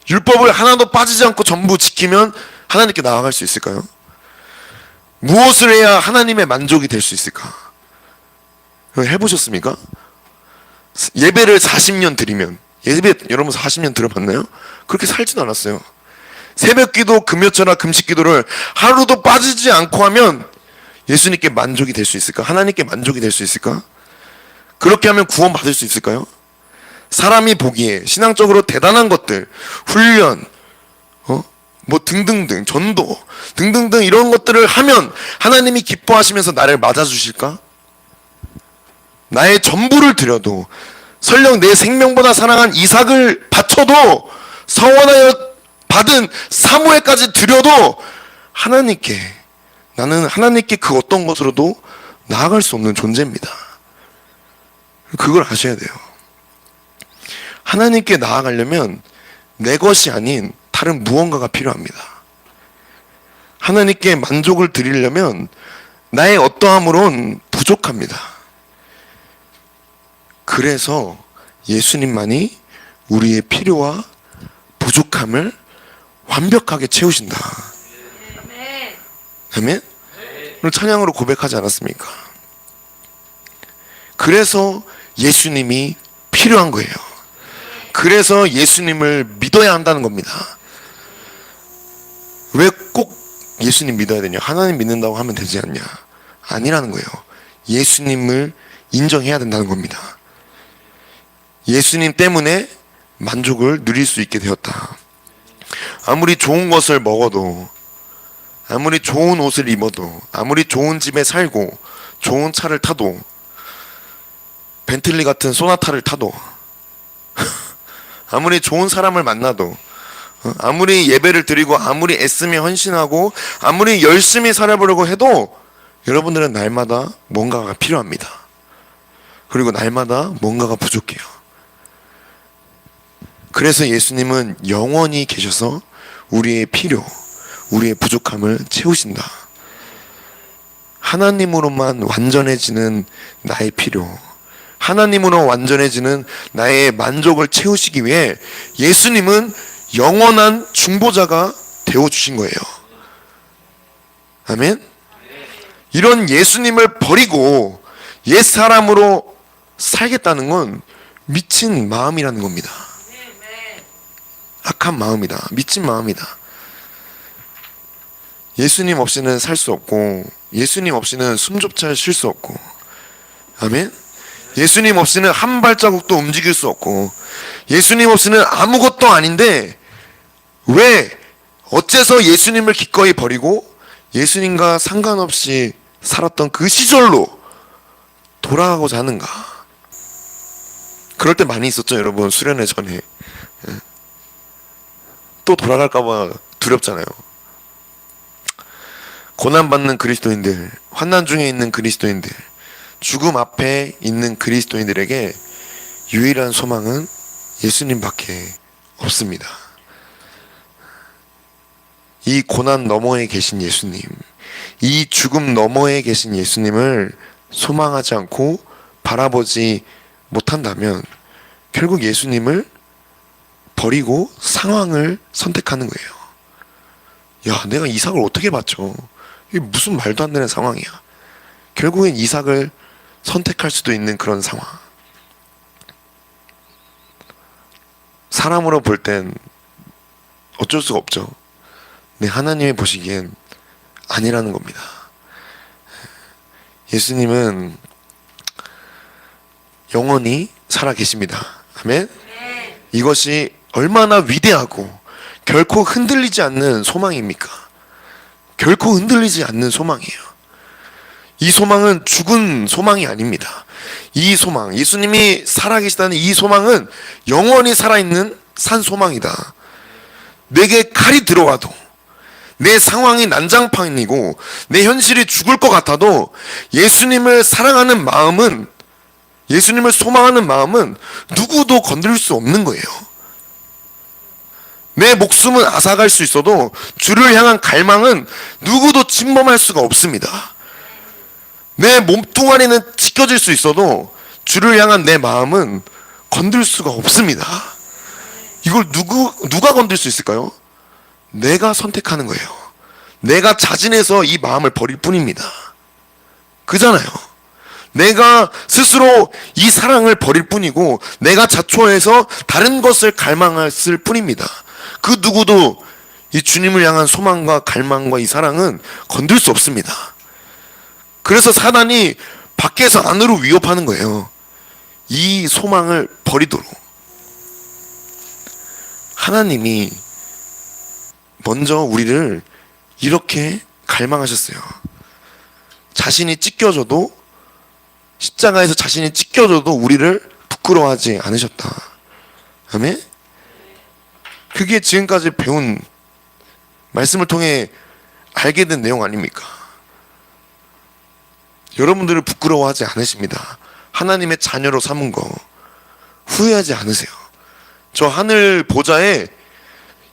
율법을 하나도 빠지지 않고 전부 지키면 하나님께 나아갈 수 있을까요? 무엇을 해야 하나님의 만족이 될 수 있을까? 해보셨습니까? 예배를 40년 드리면, 예배 여러분 40년 들어봤나요? 그렇게 살진 않았어요. 새벽기도, 금요철학, 금식기도를 하루도 빠지지 않고 하면 예수님께 만족이 될 수 있을까? 하나님께 만족이 될 수 있을까? 그렇게 하면 구원 받을 수 있을까요? 사람이 보기에 신앙적으로 대단한 것들, 훈련, 뭐 등등등, 전도 등등등 이런 것들을 하면 하나님이 기뻐하시면서 나를 맞아주실까? 나의 전부를 드려도, 설령 내 생명보다 사랑한 이삭을 바쳐도, 서원하여 받은 사무엘까지 드려도 나는 하나님께 그 어떤 것으로도 나아갈 수 없는 존재입니다. 그걸 아셔야 돼요. 하나님께 나아가려면 내 것이 아닌 다른 무언가가 필요합니다. 하나님께 만족을 드리려면 나의 어떠함으론 부족합니다. 그래서 예수님만이 우리의 필요와 부족함을 완벽하게 채우신다. 아멘? 오늘 찬양으로 고백하지 않았습니까? 그래서 예수님이 필요한 거예요. 그래서 예수님을 믿어야 한다는 겁니다. 왜 꼭 예수님 믿어야 되냐? 하나님 믿는다고 하면 되지 않냐? 아니라는 거예요. 예수님을 인정해야 된다는 겁니다. 예수님 때문에 만족을 누릴 수 있게 되었다. 아무리 좋은 것을 먹어도, 아무리 좋은 옷을 입어도, 아무리 좋은 집에 살고 좋은 차를 타도, 벤틀리 같은 소나타를 타도, 아무리 좋은 사람을 만나도, 아무리 예배를 드리고 아무리 애쓰며 헌신하고 아무리 열심히 살아보려고 해도 여러분들은 날마다 뭔가가 필요합니다. 그리고 날마다 뭔가가 부족해요. 그래서 예수님은 영원히 계셔서 우리의 필요, 우리의 부족함을 채우신다. 하나님으로만 완전해지는 나의 필요, 하나님으로 완전해지는 나의 만족을 채우시기 위해 예수님은 영원한 중보자가 되어주신 거예요. 아멘? 이런 예수님을 버리고 옛사람으로 살겠다는 건 미친 마음이라는 겁니다. 악한 마음이다. 미친 마음이다. 예수님 없이는 살 수 없고, 예수님 없이는 숨조차 쉴 수 없고, 아멘? 예수님 없이는 한 발자국도 움직일 수 없고, 예수님 없이는 아무것도 아닌데 왜 어째서 예수님을 기꺼이 버리고 예수님과 상관없이 살았던 그 시절로 돌아가고자 하는가? 그럴 때 많이 있었죠, 여러분. 수련회 전에 또 돌아갈까봐 두렵잖아요. 고난받는 그리스도인들, 환난 중에 있는 그리스도인들, 죽음 앞에 있는 그리스도인들에게 유일한 소망은 예수님밖에 없습니다. 이 고난 너머에 계신 예수님, 이 죽음 너머에 계신 예수님을 소망하지 않고 바라보지 못한다면 결국 예수님을 버리고 상황을 선택하는 거예요. 야, 내가 이삭을 어떻게 바쳐? 이게 무슨 말도 안 되는 상황이야. 결국엔 이삭을 선택할 수도 있는 그런 상황. 사람으로 볼 땐 어쩔 수가 없죠. 근데 하나님이 보시기엔 아니라는 겁니다. 예수님은 영원히 살아 계십니다. 아멘? 이것이 얼마나 위대하고 결코 흔들리지 않는 소망입니까? 결코 흔들리지 않는 소망이에요. 이 소망은 죽은 소망이 아닙니다. 이 소망, 예수님이 살아계시다는 이 소망은 영원히 살아있는 산 소망이다. 내게 칼이 들어와도, 내 상황이 난장판이고 내 현실이 죽을 것 같아도 예수님을 사랑하는 마음은 예수님을 소망하는 마음은 누구도 건드릴 수 없는 거예요. 내 목숨은 앗아갈 수 있어도 주를 향한 갈망은 누구도 침범할 수가 없습니다. 내 몸뚱아리는 지켜질 수 있어도 주를 향한 내 마음은 건들 수가 없습니다. 이걸 누가 건들 수 있을까요? 내가 선택하는 거예요. 내가 자진해서 이 마음을 버릴 뿐입니다. 그잖아요. 내가 스스로 이 사랑을 버릴 뿐이고 내가 자초해서 다른 것을 갈망했을 뿐입니다. 그 누구도 이 주님을 향한 소망과 갈망과 이 사랑은 건들 수 없습니다. 그래서 사단이 밖에서 안으로 위협하는 거예요. 이 소망을 버리도록. 하나님이 먼저 우리를 이렇게 갈망하셨어요. 자신이 찢겨져도, 십자가에서 자신이 찢겨져도 우리를 부끄러워하지 않으셨다. 아멘? 그게 지금까지 배운 말씀을 통해 알게 된 내용 아닙니까? 여러분들을 부끄러워하지 않으십니다. 하나님의 자녀로 삼은 거 후회하지 않으세요. 저 하늘 보좌에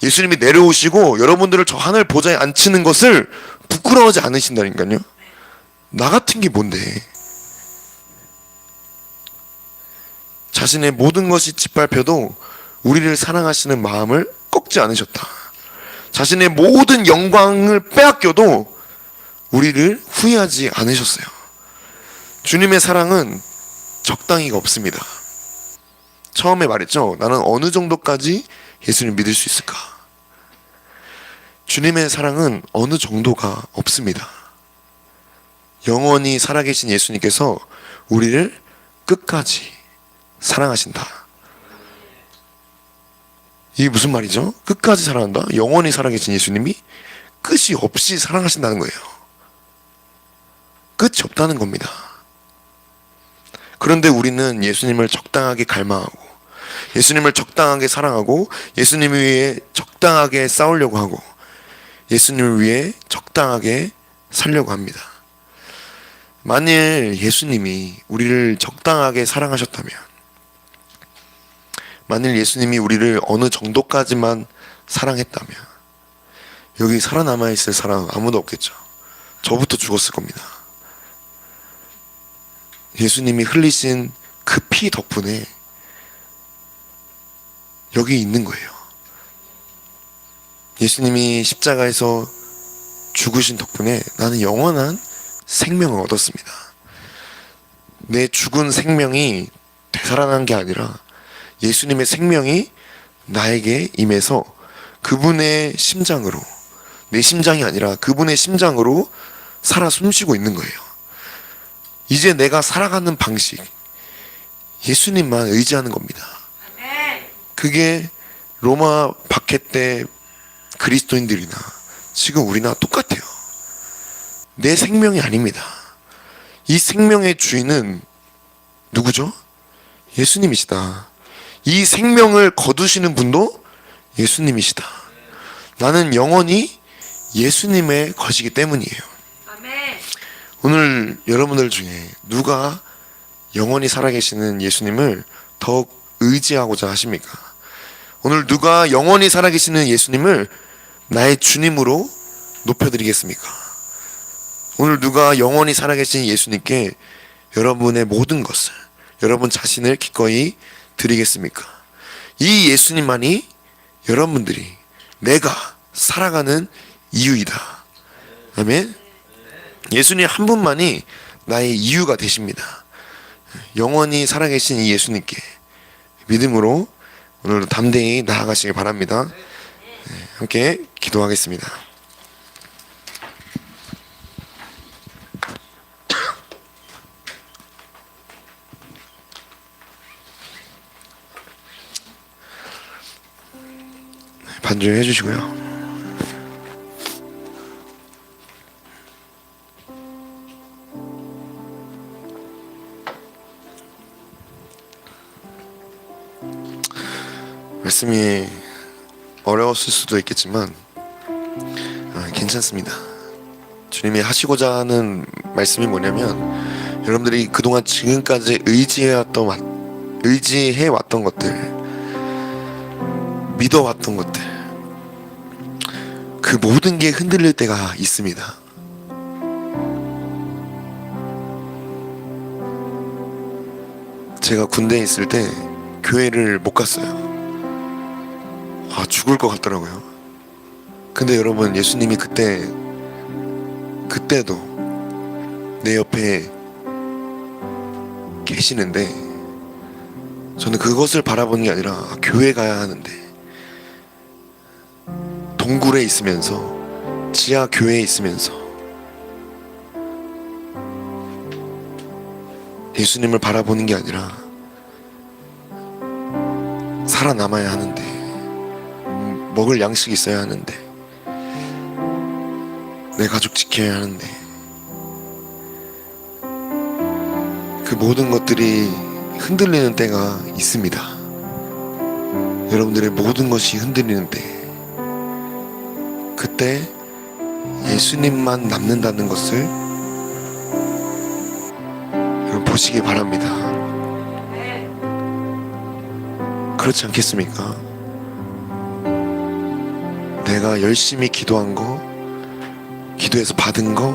예수님이 내려오시고 여러분들을 저 하늘 보좌에 앉히는 것을 부끄러워하지 않으신다니까요. 나 같은 게 뭔데? 자신의 모든 것이 짓밟혀도 우리를 사랑하시는 마음을 꺾지 않으셨다. 자신의 모든 영광을 빼앗겨도 우리를 후회하지 않으셨어요. 주님의 사랑은 적당히가 없습니다. 처음에 말했죠. 나는 어느 정도까지 예수님을 믿을 수 있을까? 주님의 사랑은 어느 정도가 없습니다. 영원히 살아계신 예수님께서 우리를 끝까지 사랑하신다. 이게 무슨 말이죠? 끝까지 사랑한다? 영원히 살아계신 예수님이 끝이 없이 사랑하신다는 거예요. 끝이 없다는 겁니다. 그런데 우리는 예수님을 적당하게 갈망하고 예수님을 적당하게 사랑하고 예수님을 위해 적당하게 싸우려고 하고 예수님을 위해 적당하게 살려고 합니다. 만일 예수님이 우리를 적당하게 사랑하셨다면, 만일 예수님이 우리를 어느 정도까지만 사랑했다면 여기 살아남아 있을 사람 아무도 없겠죠. 저부터 죽었을 겁니다. 예수님이 흘리신 그 피 덕분에 여기 있는 거예요. 예수님이 십자가에서 죽으신 덕분에 나는 영원한 생명을 얻었습니다. 내 죽은 생명이 되살아난 게 아니라 예수님의 생명이 나에게 임해서 그분의 심장으로, 내 심장이 아니라 그분의 심장으로 살아 숨쉬고 있는 거예요. 이제 내가 살아가는 방식, 예수님만 의지하는 겁니다. 그게 로마 박해 때 그리스도인들이나 지금 우리나 똑같아요. 내 생명이 아닙니다. 이 생명의 주인은 누구죠? 예수님이시다. 이 생명을 거두시는 분도 예수님이시다. 나는 영원히 예수님의 것이기 때문이에요. 오늘 여러분들 중에 누가 영원히 살아계시는 예수님을 더욱 의지하고자 하십니까? 오늘 누가 영원히 살아계시는 예수님을 나의 주님으로 높여드리겠습니까? 오늘 누가 영원히 살아계신 예수님께 여러분의 모든 것을, 여러분 자신을 기꺼이 드리겠습니까? 이 예수님만이 여러분들이 내가 살아가는 이유이다. 아멘. 예수님 한 분만이 나의 이유가 되십니다. 영원히 살아계신 이 예수님께 믿음으로 오늘도 담대히 나아가시길 바랍니다. 함께 기도하겠습니다. 반주해 주시고요. 말씀이 어려웠을 수도 있겠지만 괜찮습니다. 주님이 하시고자 하는 말씀이 뭐냐면 여러분들이 그동안 지금까지 의지해왔던 것들, 믿어왔던 것들, 그 모든 게 흔들릴 때가 있습니다. 제가 군대에 있을 때 교회를 못 갔어요. 죽을 것 같더라고요. 근데 여러분, 예수님이 그때도 내 옆에 계시는데, 저는 그것을 바라보는 게 아니라 교회 가야 하는데, 동굴에 있으면서, 지하 교회에 있으면서 예수님을 바라보는 게 아니라 살아남아야 하는데, 먹을 양식이 있어야 하는데, 내 가족 지켜야 하는데, 그 모든 것들이 흔들리는 때가 있습니다. 여러분들의 모든 것이 흔들리는 때, 그때 예수님만 남는다는 것을 여러분 보시기 바랍니다. 그렇지 않겠습니까? 내가 열심히 기도한 거, 기도해서 받은 거,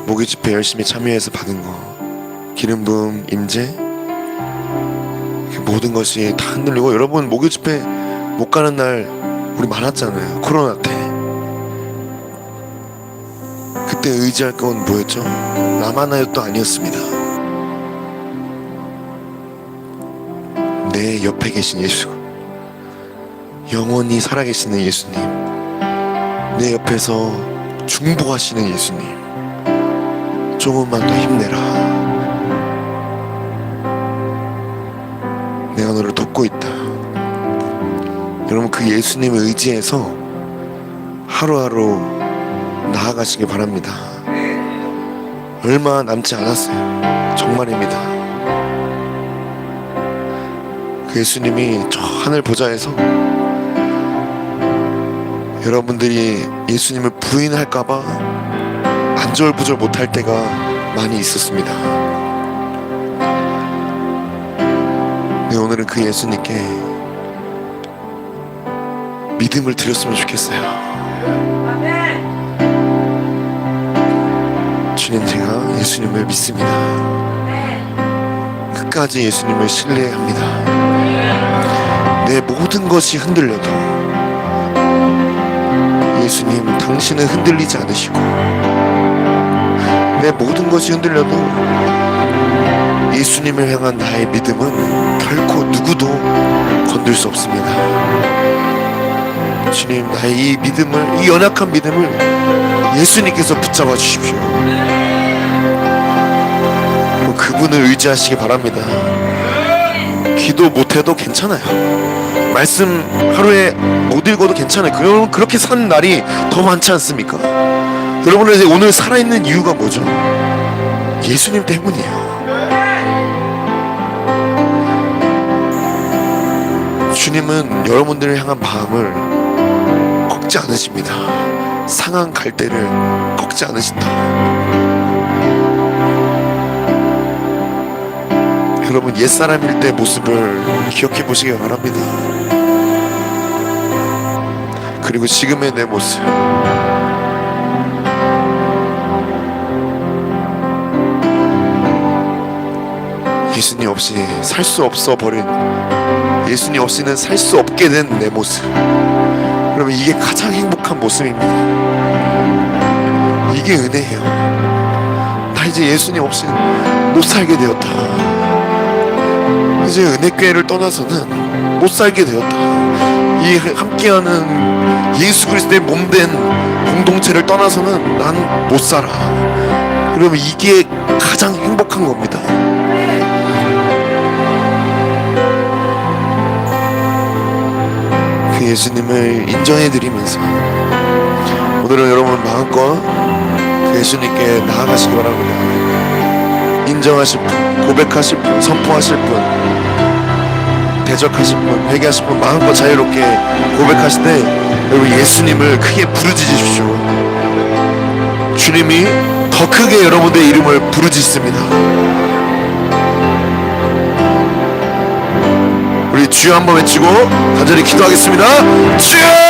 목요 집회 열심히 참여해서 받은 거, 기름 부음, 임재, 그 모든 것이 다 흔들리고, 여러분 목요 집회 못 가는 날 우리 많았잖아요. 코로나 때. 그때 의지할 건 뭐였죠? 나만아였도 아니었습니다. 내 옆에 계신 예수, 영원히 살아계시는 예수님, 내 옆에서 중보하시는 예수님, 조금만 더 힘내라, 내가 너를 돕고 있다. 여러분, 그 예수님을 의지해서 하루하루 나아가시기 바랍니다. 얼마 남지 않았어요. 정말입니다. 그 예수님이 저 하늘 보좌에서 여러분들이 예수님을 부인할까봐 안절부절 못할 때가 많이 있었습니다. 네, 오늘은 그 예수님께 믿음을 드렸으면 좋겠어요. 주님, 제가 예수님을 믿습니다. 끝까지 예수님을 신뢰합니다. 내 모든 것이 흔들려도 예수님, 당신은 흔들리지 않으시고, 내 모든 것이 흔들려도 예수님을 향한 나의 믿음은 결코 누구도 건들 수 없습니다. 주님, 나의 이 믿음을, 이 연약한 믿음을 예수님께서 붙잡아 주십시오. 그분을 의지하시기 바랍니다. 기도 못해도 괜찮아요. 말씀 하루에 못 읽어도 괜찮아요. 여러분, 그렇게 사는 날이 더 많지 않습니까? 여러분의 오늘 살아있는 이유가 뭐죠? 예수님 때문이에요. 주님은 여러분들을 향한 마음을 꺾지 않으십니다. 상한 갈대를 꺾지 않으신다. 여러분, 옛사람일 때 모습을 기억해 보시기 바랍니다. 그리고 지금의 내 모습, 예수님 없이 살 수 없어 버린, 예수님 없이는 살 수 없게 된 내 모습, 여러분, 이게 가장 행복한 모습입니다. 이게 은혜예요. 나 이제 예수님 없이는 못 살게 되었다. 이제 은혜교회를 떠나서는 못 살게 되었다. 이 함께하는 예수 그리스도의 몸된 공동체를 떠나서는 난 못 살아. 그러면 이게 가장 행복한 겁니다. 그 예수님을 인정해드리면서 오늘은 여러분 마음껏 그 예수님께 나아가시기 바랍니다. 인정하실 분, 고백하실 분, 선포하실 분, 대적하실 분, 회개하실 분, 마음껏 자유롭게 고백하실 때 여러분 예수님을 크게 부르짖으십시오. 주님이 더 더 크게 여러분들의 이름을 부르짖습니다. 우리 주여 한번 외치고 간절히 기도하겠습니다. 주여!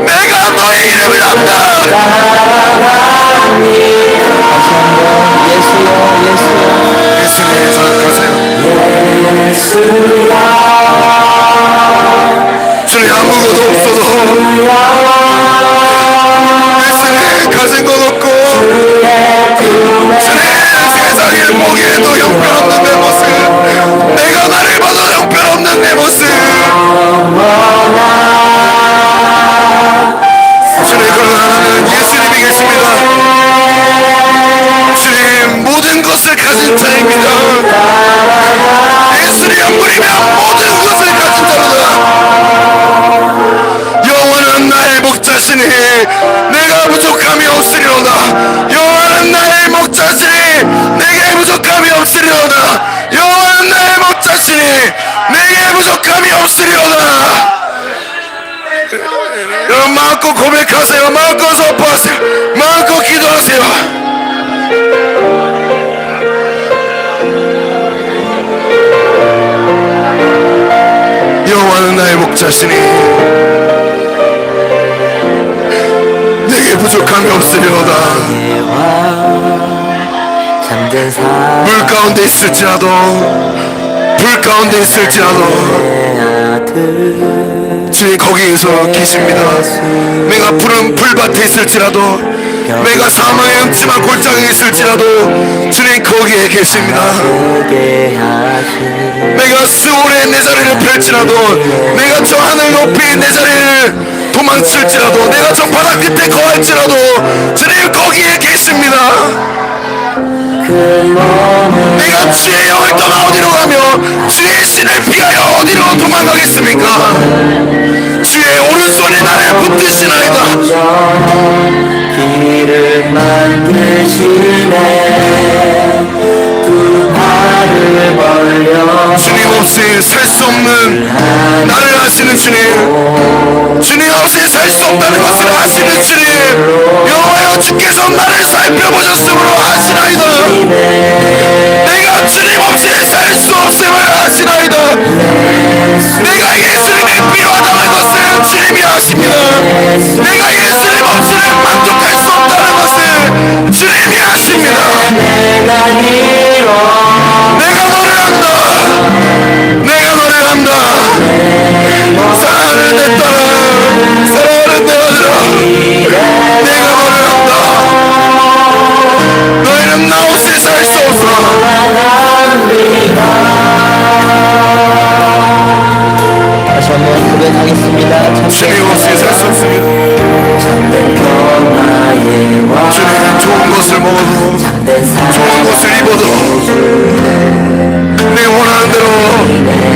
내가 너의 이름을 한다. 예수님 생각하세요. 주님 아무것도 없어도 예수님 가진 것 없고 주님 세상에 보기에도 형편없는 내 모습, 내가 나를 봐도 형편없는 내 모습, 주님 그러나 나는 예수님이 계십니다. 주님 모든 것을 가진 자입니다. 예수님 한 분이면 모든 것을 가진 자로다. 여호와는 나의 목자시니 내가 부족함이 없으리로다. 여호와는 나의 목자시니 내게 부족함이 없으리로다. 여호와는 나의 목자시니 내게 부족함이 없으리로다. 여러분 마음껏 고백하세요. 마음껏 선포하세요. 마음껏 기도하세요. 여호와는 나의 목자시니 내게 부족함이 없으리로다. 물 가운데 있을지라도 불 가운데 있을지라도 주님 거기에서 계십니다. 내가 푸른 풀밭에 있을지라도 내가 사망의 음침한 골짜기에 있을지라도 주님 거기에 계십니다. 내가 스올에 내 자리를 펼치라도 내가 저 하늘 높이 내 자리를 도망칠지라도 내가 저 바다 끝에 거할지라도 주님 거기에 계십니다. 내가 주의 영을 떠나 어디로 가며 주의 신을 피하여 어디로 도망가겠습니까? 주의 오른손이 나를 붙드시나이다. 길을 만드시네 두 팔을 벌려 주님 없이 살 수 없는 나를 아시는 주님, 주님 없이 살 수 없다는 것을 아시는 주님, 여호와여 주께서 나를 살펴보셨으므로 아시나이다. 내가 주님 없이 살 수 없음을 아시나이다. 내가 예수님이 필요하다는 것을 주님이 아십니다. 내가 예수님 없이는 만족할 수 없다는 것을 주님이 아십니다. 내가 너를 한다. 내가 너를 한다. 사랑하는 내 딸아, 사랑하는 내 아들아, 내가 너를 한다. 너희는 나 없이 살 수 없어. 다시 한번 고백하겠습니다. 주님 없이 살 수 없습니다. 주님 좋은 것을 먹어도 좋은 것을 입어도 내 원하는 대로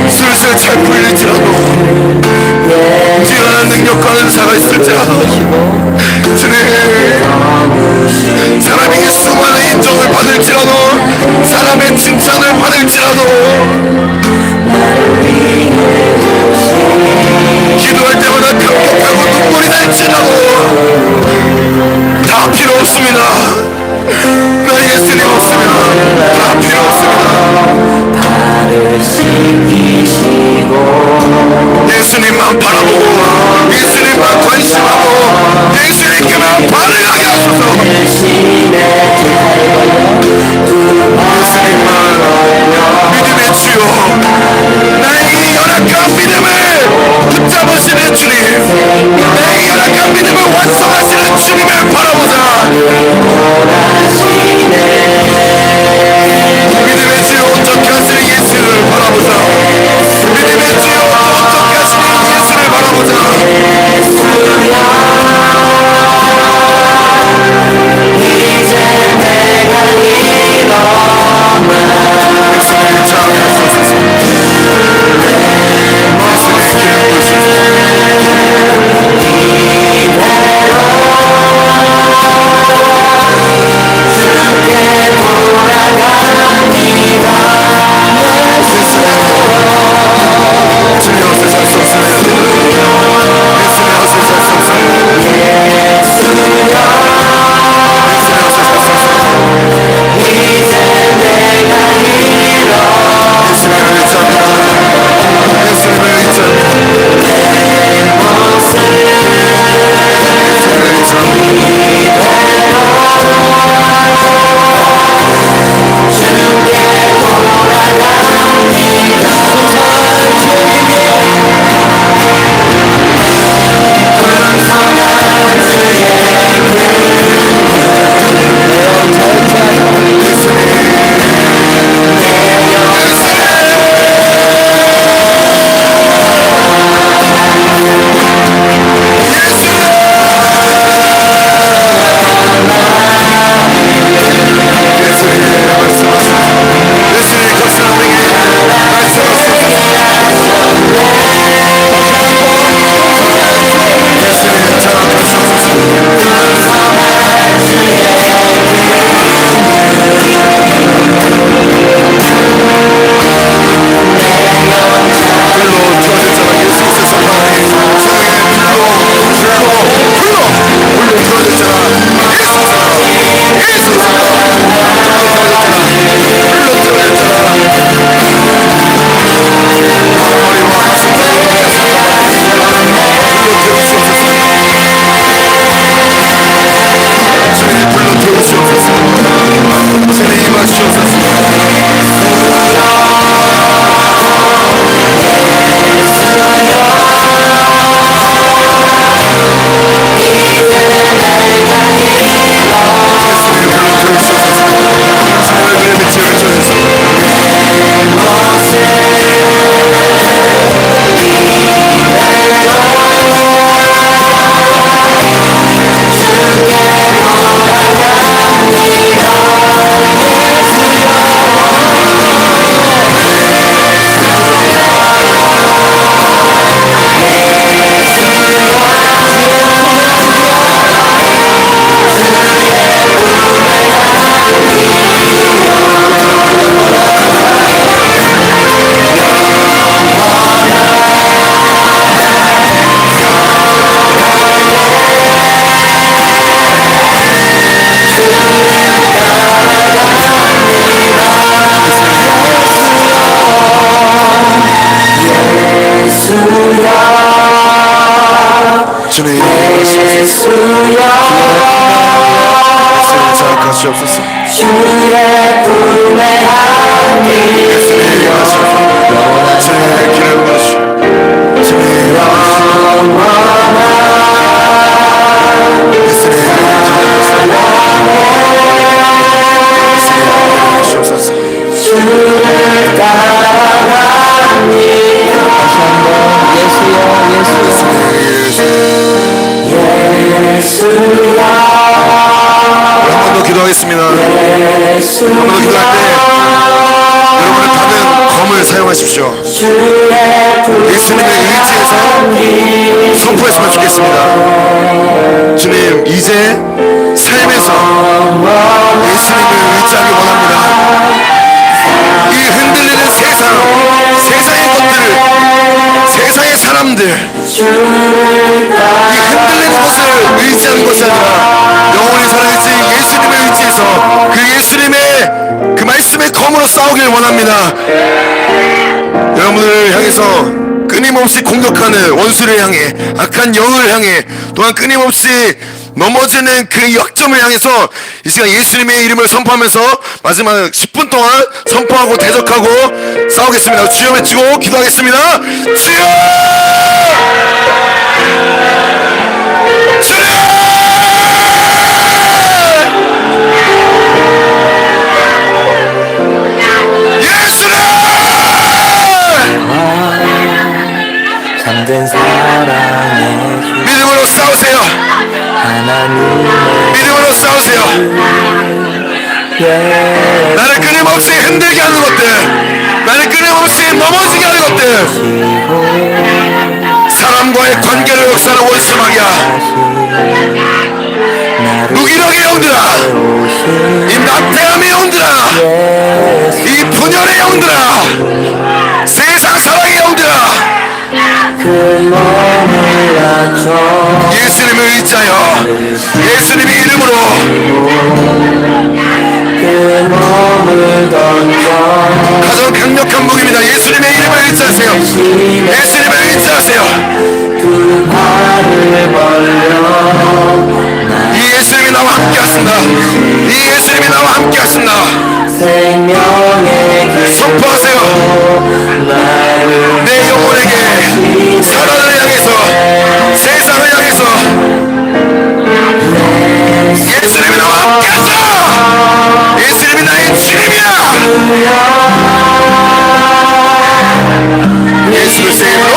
슬슬 잘 풀릴지라도 뛰어난 능력과 은사가 있을지라도 주님 사람에게 수많은 인정을 받을지라도 사람의 칭찬을 받을지라도 기도할 때마다 감격하고 눈물이 날지라도 다 필요 없습니다. 나 예수님 없으면 다 필요 없습니다. 예수님만 바라보고 예수님만 관심하고 예수님께만 발을 하게 하소서. 예수님만 믿음의 도와주시옵소서. 주님 자각하시옵소서. 주의 품에 안기려 주의 기름 부으시오. 주의 주옵소서. 주를 따라갑니다. 다시 한번 예수여 한 번 더 기도하겠습니다. 한 번 더 기도할 때 여러분의 받은 검을 사용하십시오. 예수님의 의지에서 선포했으면 좋겠습니다. 주님, 이제 삶에서 예수님을 의지하기 원합니다. 이 흔들리는 세상의 것들, 세상의 사람들, 이 흔들리는 것을 의지하는 것이 아니라 영원히 살아계신 예수님의 의지에서 그 예수님의 그 말씀의 검으로 싸우길 원합니다. 여러분을 향해서 끊임없이 공격하는 원수를 향해, 악한 영을 향해, 또한 끊임없이 넘어지는 그 역점을 향해서 이 시간 예수님의 이름을 선포하면서 마지막 10분 동안 선포하고 대적하고 싸우겠습니다. 주여 외치고 기도하겠습니다. 주여! 주여! 참된 사랑의 주 믿음으로 싸우세요. 하나님의 믿음으로 싸우세요. 나를 끊임없이 흔들게 하는 것들, 나를 끊임없이 넘어지게 하는 것들, 사람과의 관계를 역사하는 원수막이야. 무기력의 영들아, 이 나태함의 영들아, 이 분열의 영들아, 세상 사랑의 영들아, 그 몸을 낮춰 예수님을 의지하여 예수님의 이름으로 그 몸을 던져 가장 강력한 무기입니다. 예수님의 이름을 의지하세요. 예수님을 의지하세요. 두 팔을 벌려 이 예수님이 나와 함께 하신다. 이 예수님이 나와 함께 하신다. 생명의 길 선포하세요. 나를 내 영혼에게 사랑을 향해서, 세상을 향해서 예수님이 나와 함께 하신다. 예수님이 나의 주님이야. 예수의 이름으로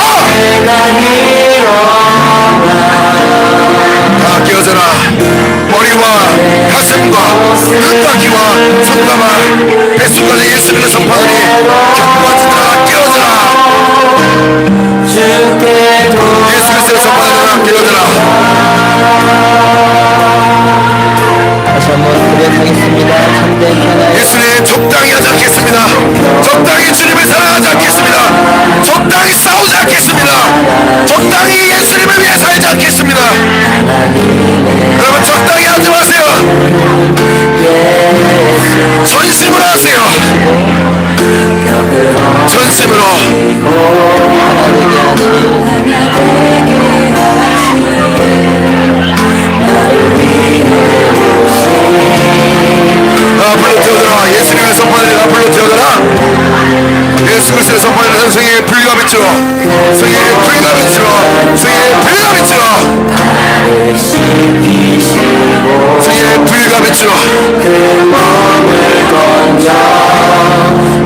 다 깨어져라. 머리와 가슴과 눈과 귀와 손과 발 뱃속까지 예수님을 선포하니 경고하지라. 깨어져라. 예수 그리스도를 선포하느라 깨어져라. 다시 한번 고백하겠습니다. 참된 하나님 예수님 적당히 하지 않겠습니다. 적당히 주님을 사랑하지 않겠습니다. 적당히 싸우지 않겠습니다. 적당히 예수님을 위해 살지 않겠습니다. 여러분 적당히 하지 마세요. 전심으로 하세요. 전심으로. 앞으로 뛰어들어. 예수님 예수 그리스도의 선포하는 성의 불과 빛으로 성의 불과 빛으로 성의 불과 빛으로 나를 씻기시고 성의 불과 빛으로 그 몸을 던져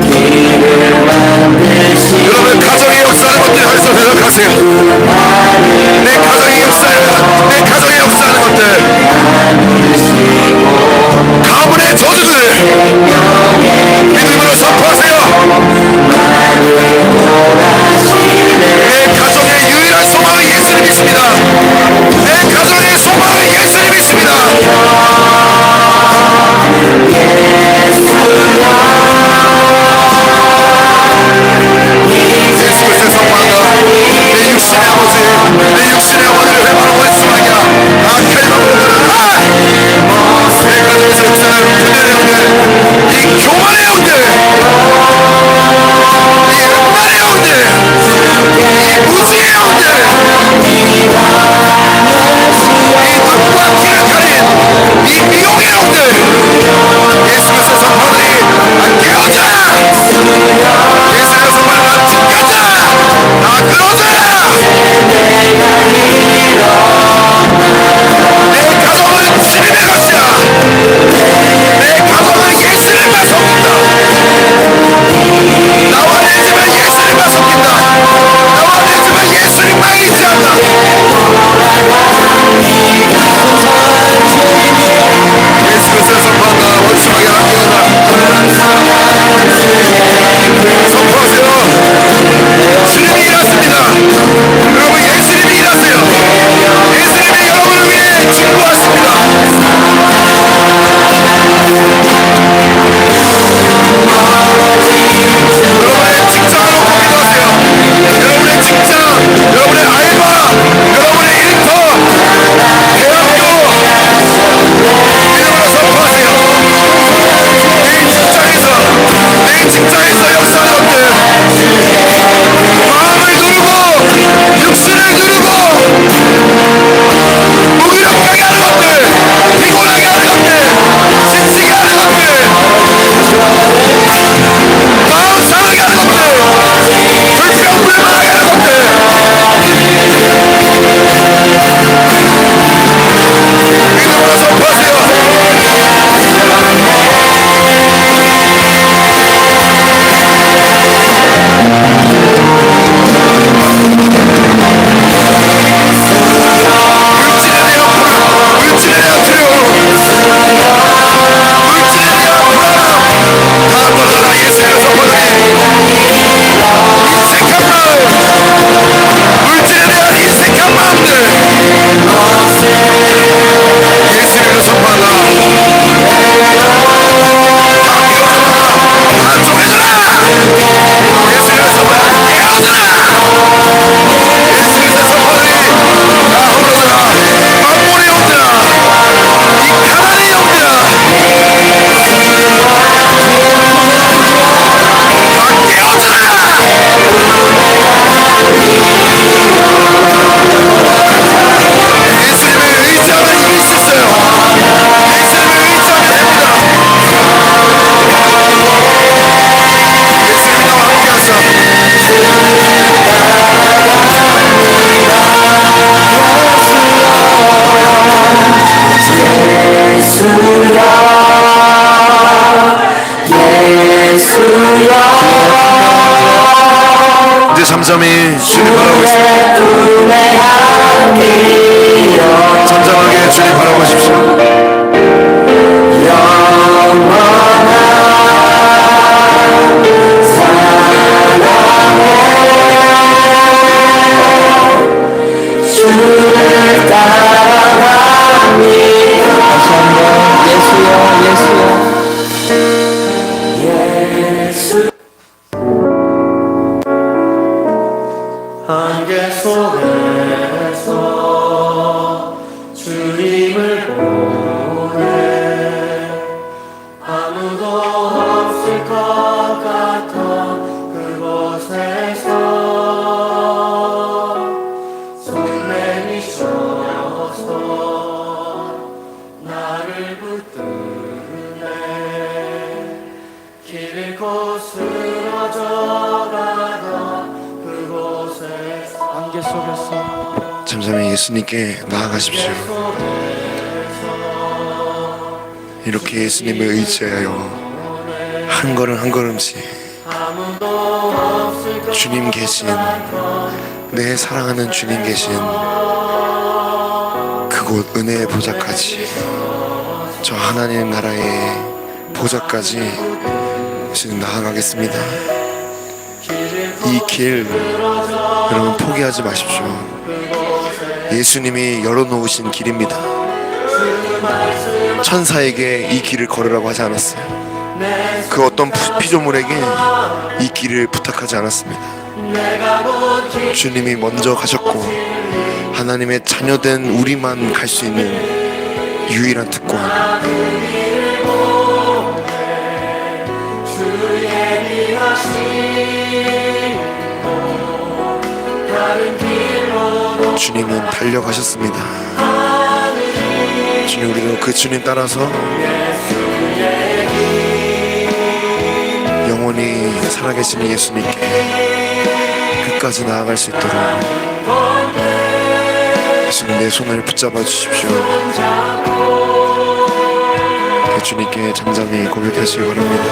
길을 만드시고 여러분 가정의 역사하는 것들 하면서 생각하세요. 내 가정의 역사하는 내 가정의 역사하는 것들 가문의 저주들 믿음으로 선포하세요. 내 가정의 유일한 소망은 예수님이십니다. 내 가정의 소망은 예수님이십니다. 예수 그리스도의 성만과 내 육신의 아버지 내 육신의 어머니를 회방하고 있으라냐 악한 영혼들은 내 가정에서 역사하는 분열의 영들 이 교만의 영들 이 음란의 영들 이 무지의 영들 이 눈과 귀를 가린 이 미혹의 영들 예수 그리스도의 성만이 깨어져라. 예수의 성만을 지켜자. 나 끌어져라. 내 가정은 주님의 것이야. 내 가정은 예수님만 섬긴다. 나와 내 집은 예수님만 섬긴다. 나와 내 집은 예수님만 의지한다. 예수 그리스도의 선포한다. 원수하게 하기어라. 선포하세요. 주님이 일하십니다. 여러분 예수님이 일하세요. 예수님이 여러분을 위해 진구하십니다. 여러분의 직장으로 기도하세요. 여러분의 직장, 여러분의 알바, 여러분의 일터, 대학교 이름으로 선포하세요. 내 직장에서 역사하는 것들 마음을 누르고 육신을 누르고 무기력하게 하는 것들 피곤하게 하는 것들 지치게 하는 것들 마음 상하게 하는 것들 불평불만하게 하는 것들 믿음으로 선포하세요. 물질에 대한 두려움 물질에 대한 불안함 다 떠나라. 예수님의 선포하니 인색한 마음 물질에 대한 인색한 마음들 예수님의 선포한다. 다 깨어져라. 다 쪼개져라. 예수님의 선포하니 깨어져라. 예수님의 선포하니 다 헐어져라. 만물의 영들아 이 가난의 영들아 다 깨어져라. 예수님을 의지하면 이길 수 있어요. 예수님을 의지하면 됩니다. 예수님이 나와 함께 하사 이제 잠잠히 주님 바라보고 있습니다. 잠잠하게 주님 바라보십시오. 다시 한번 예수여 예수여 안개 속에서 주님을 보내 아무도 없을 것 같아 그곳에서 손 내미셔서 나를 붙드네 길 잃고 쓰러 쓰러져가던 그곳에서 안개 속에서 잠잠히 예수님께 나아가십시오. 이렇게 예수님을 의지하여 한 걸음 한 걸음씩 아무도 없을 주님 계신, 내 사랑하는 주님 계신 그곳 은혜의 보좌까지, 저 하나님 나라의 보좌까지 지금 나아가겠습니다. 이 길 여러분 포기하지 마십시오. 예수님이 열어놓으신 길입니다. 천사에게 이 길을 걸으라고 하지 않았어요. 그 어떤 피조물에게 이 길을 부탁하지 않았습니다. 주님이 먼저 가셨고 하나님의 자녀된 우리만 갈 수 있는 유일한 특권, 주님은 달려가셨습니다. 주님, 우리도 그 주님 따라서 영원히 살아계시는 예수님께 끝까지 나아갈 수 있도록 예수님 내 손을 붙잡아 주십시오. 그 주님께 잠잠히 고백하시기 바랍니다.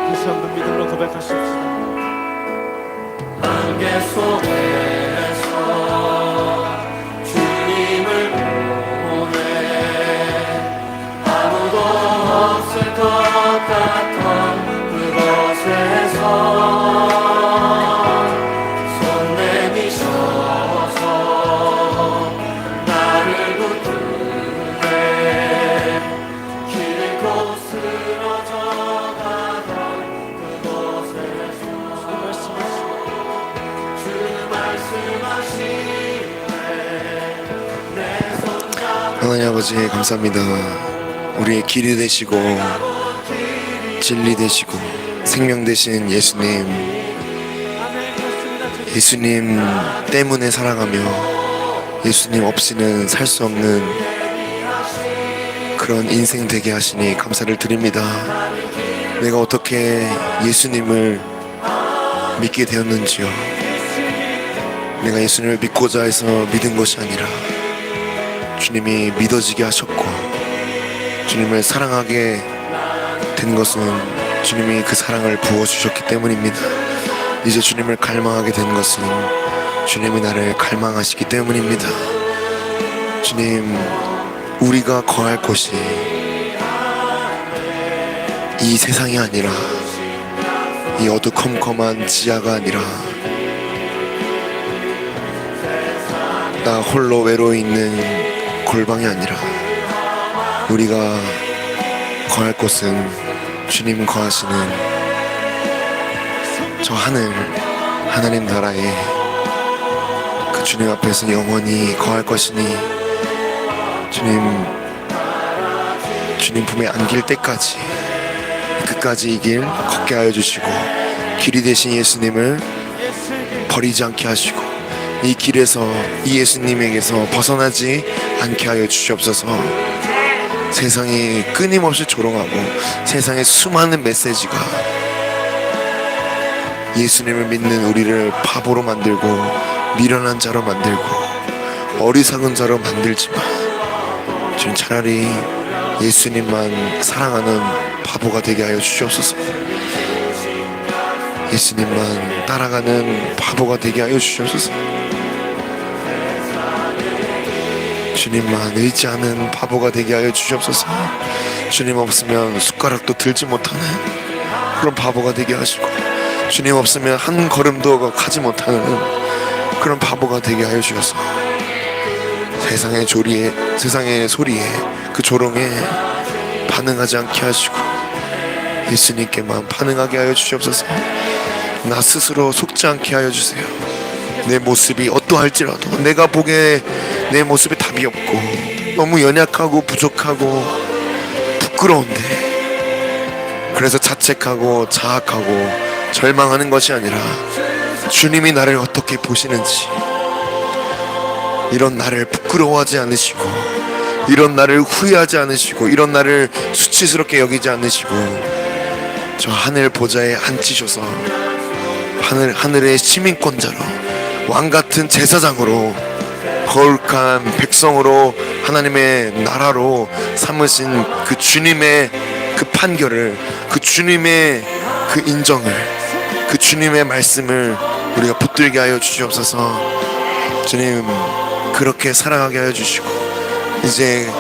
다시 한번 믿음으로 고백하십시다. 안개 속에서 주님을 보내 아무도 없을 것 같던 그곳에서 손 내미셔서 나를 붙들래 길고 쓰러져가던 그곳에서 주 말씀하시네 내 손잡고 하나님 아버지 감사합니다. 우리의 길이 되시고 진리 되시고 생명 되신 예수님, 예수님 때문에 사랑하며 예수님 없이는 살 수 없는 그런 인생 되게 하시니 감사를 드립니다. 내가 어떻게 예수님을 믿게 되었는지요, 내가 예수님을 믿고자 해서 믿은 것이 아니라 주님이 믿어지게 하셨고 주님을 사랑하게 된 것은 주님이 그 사랑을 부어주셨기 때문입니다. 이제 주님을 갈망하게 된 것은 주님이 나를 갈망하시기 때문입니다. 주님, 우리가 거할 곳이 이 세상이 아니라 이 어두컴컴한 지하가 아니라 나 홀로 외로워 있는 골방이 아니라 우리가 거할 곳은 주님 거하시는 저 하늘, 하나님 나라에 그 주님 앞에서 영원히 거할 것이니 주님 품에 안길 때까지 끝까지 이 길 걷게 하여 주시고 길이 되신 예수님을 버리지 않게 하시고 이 길에서 이 예수님에게서 벗어나지 않게 하여 주시옵소서. 세상이 끊임없이 조롱하고 세상의 수많은 메시지가 예수님을 믿는 우리를 바보로 만들고 미련한 자로 만들고 어리석은 자로 만들지만 지금 차라리 예수님만 사랑하는 바보가 되게 하여 주시옵소서. 예수님만 따라가는 바보가 되게 하여 주시옵소서. 주님만 의지하는 바보가 되게 하여 주시옵소서. 주님 없으면 숟가락도 들지 못하는 그런 바보가 되게 하시고 주님 없으면 한 걸음도 가지 못하는 그런 바보가 되게 하여 주셔서 세상의 소리에 그 조롱에 반응하지 않게 하시고 예수님께만 반응하게 하여 주시옵소서. 나 스스로 속지 않게 하여 주세요. 내 모습이 어떠할지라도 내가 보기에 내 모습에 답이 없고 너무 연약하고 부족하고 부끄러운데 그래서 자책하고 자학하고 절망하는 것이 아니라 주님이 나를 어떻게 보시는지, 이런 나를 부끄러워하지 않으시고 이런 나를 후회하지 않으시고 이런 나를 수치스럽게 여기지 않으시고 저 하늘 보좌에 앉히셔서 하늘의 시민권자로 왕같은 제사장으로 거룩한 백성으로 하나님의 나라로 삼으신 그 주님의 그 판결을, 그 주님의 그 인정을, 그 주님의 말씀을 우리가 붙들게 하여 주시옵소서. 주님, 그렇게 살아가게 하여 주시고 이제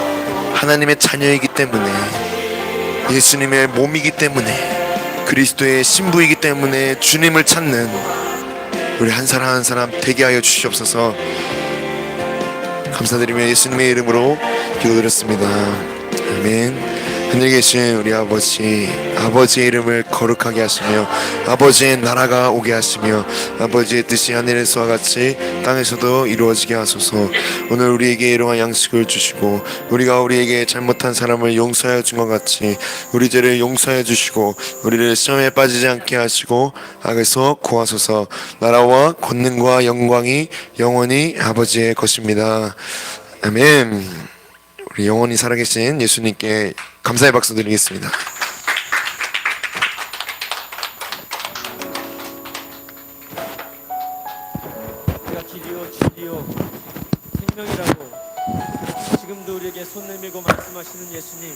하나님의 자녀이기 때문에, 예수님의 몸이기 때문에, 그리스도의 신부이기 때문에 주님을 찾는 우리 한 사람 한 사람 되게 하여 주시옵소서. 감사드리며 예수님의 이름으로 기도드렸습니다. 아멘. 하늘에 계신 우리 아버지의 이름을 거룩하게 하시며 아버지의 나라가 오게 하시며 아버지의 뜻이 하늘에서와 같이 땅에서도 이루어지게 하소서. 오늘 우리에게 일용할 양식을 주시고 우리가 우리에게 잘못한 사람을 용서하여 준 것 같이 우리 죄를 용서해 주시고 우리를 시험에 빠지지 않게 하시고 악에서 구하소서. 나라와 권능과 영광이 영원히 아버지의 것입니다. 아멘. 우리 영원히 살아계신 예수님께 감사의 박수 드리겠습니다. 우리가 길이요 진리요 생명이라고 지금도 우리에게 손 내밀고 말씀하시는 예수님,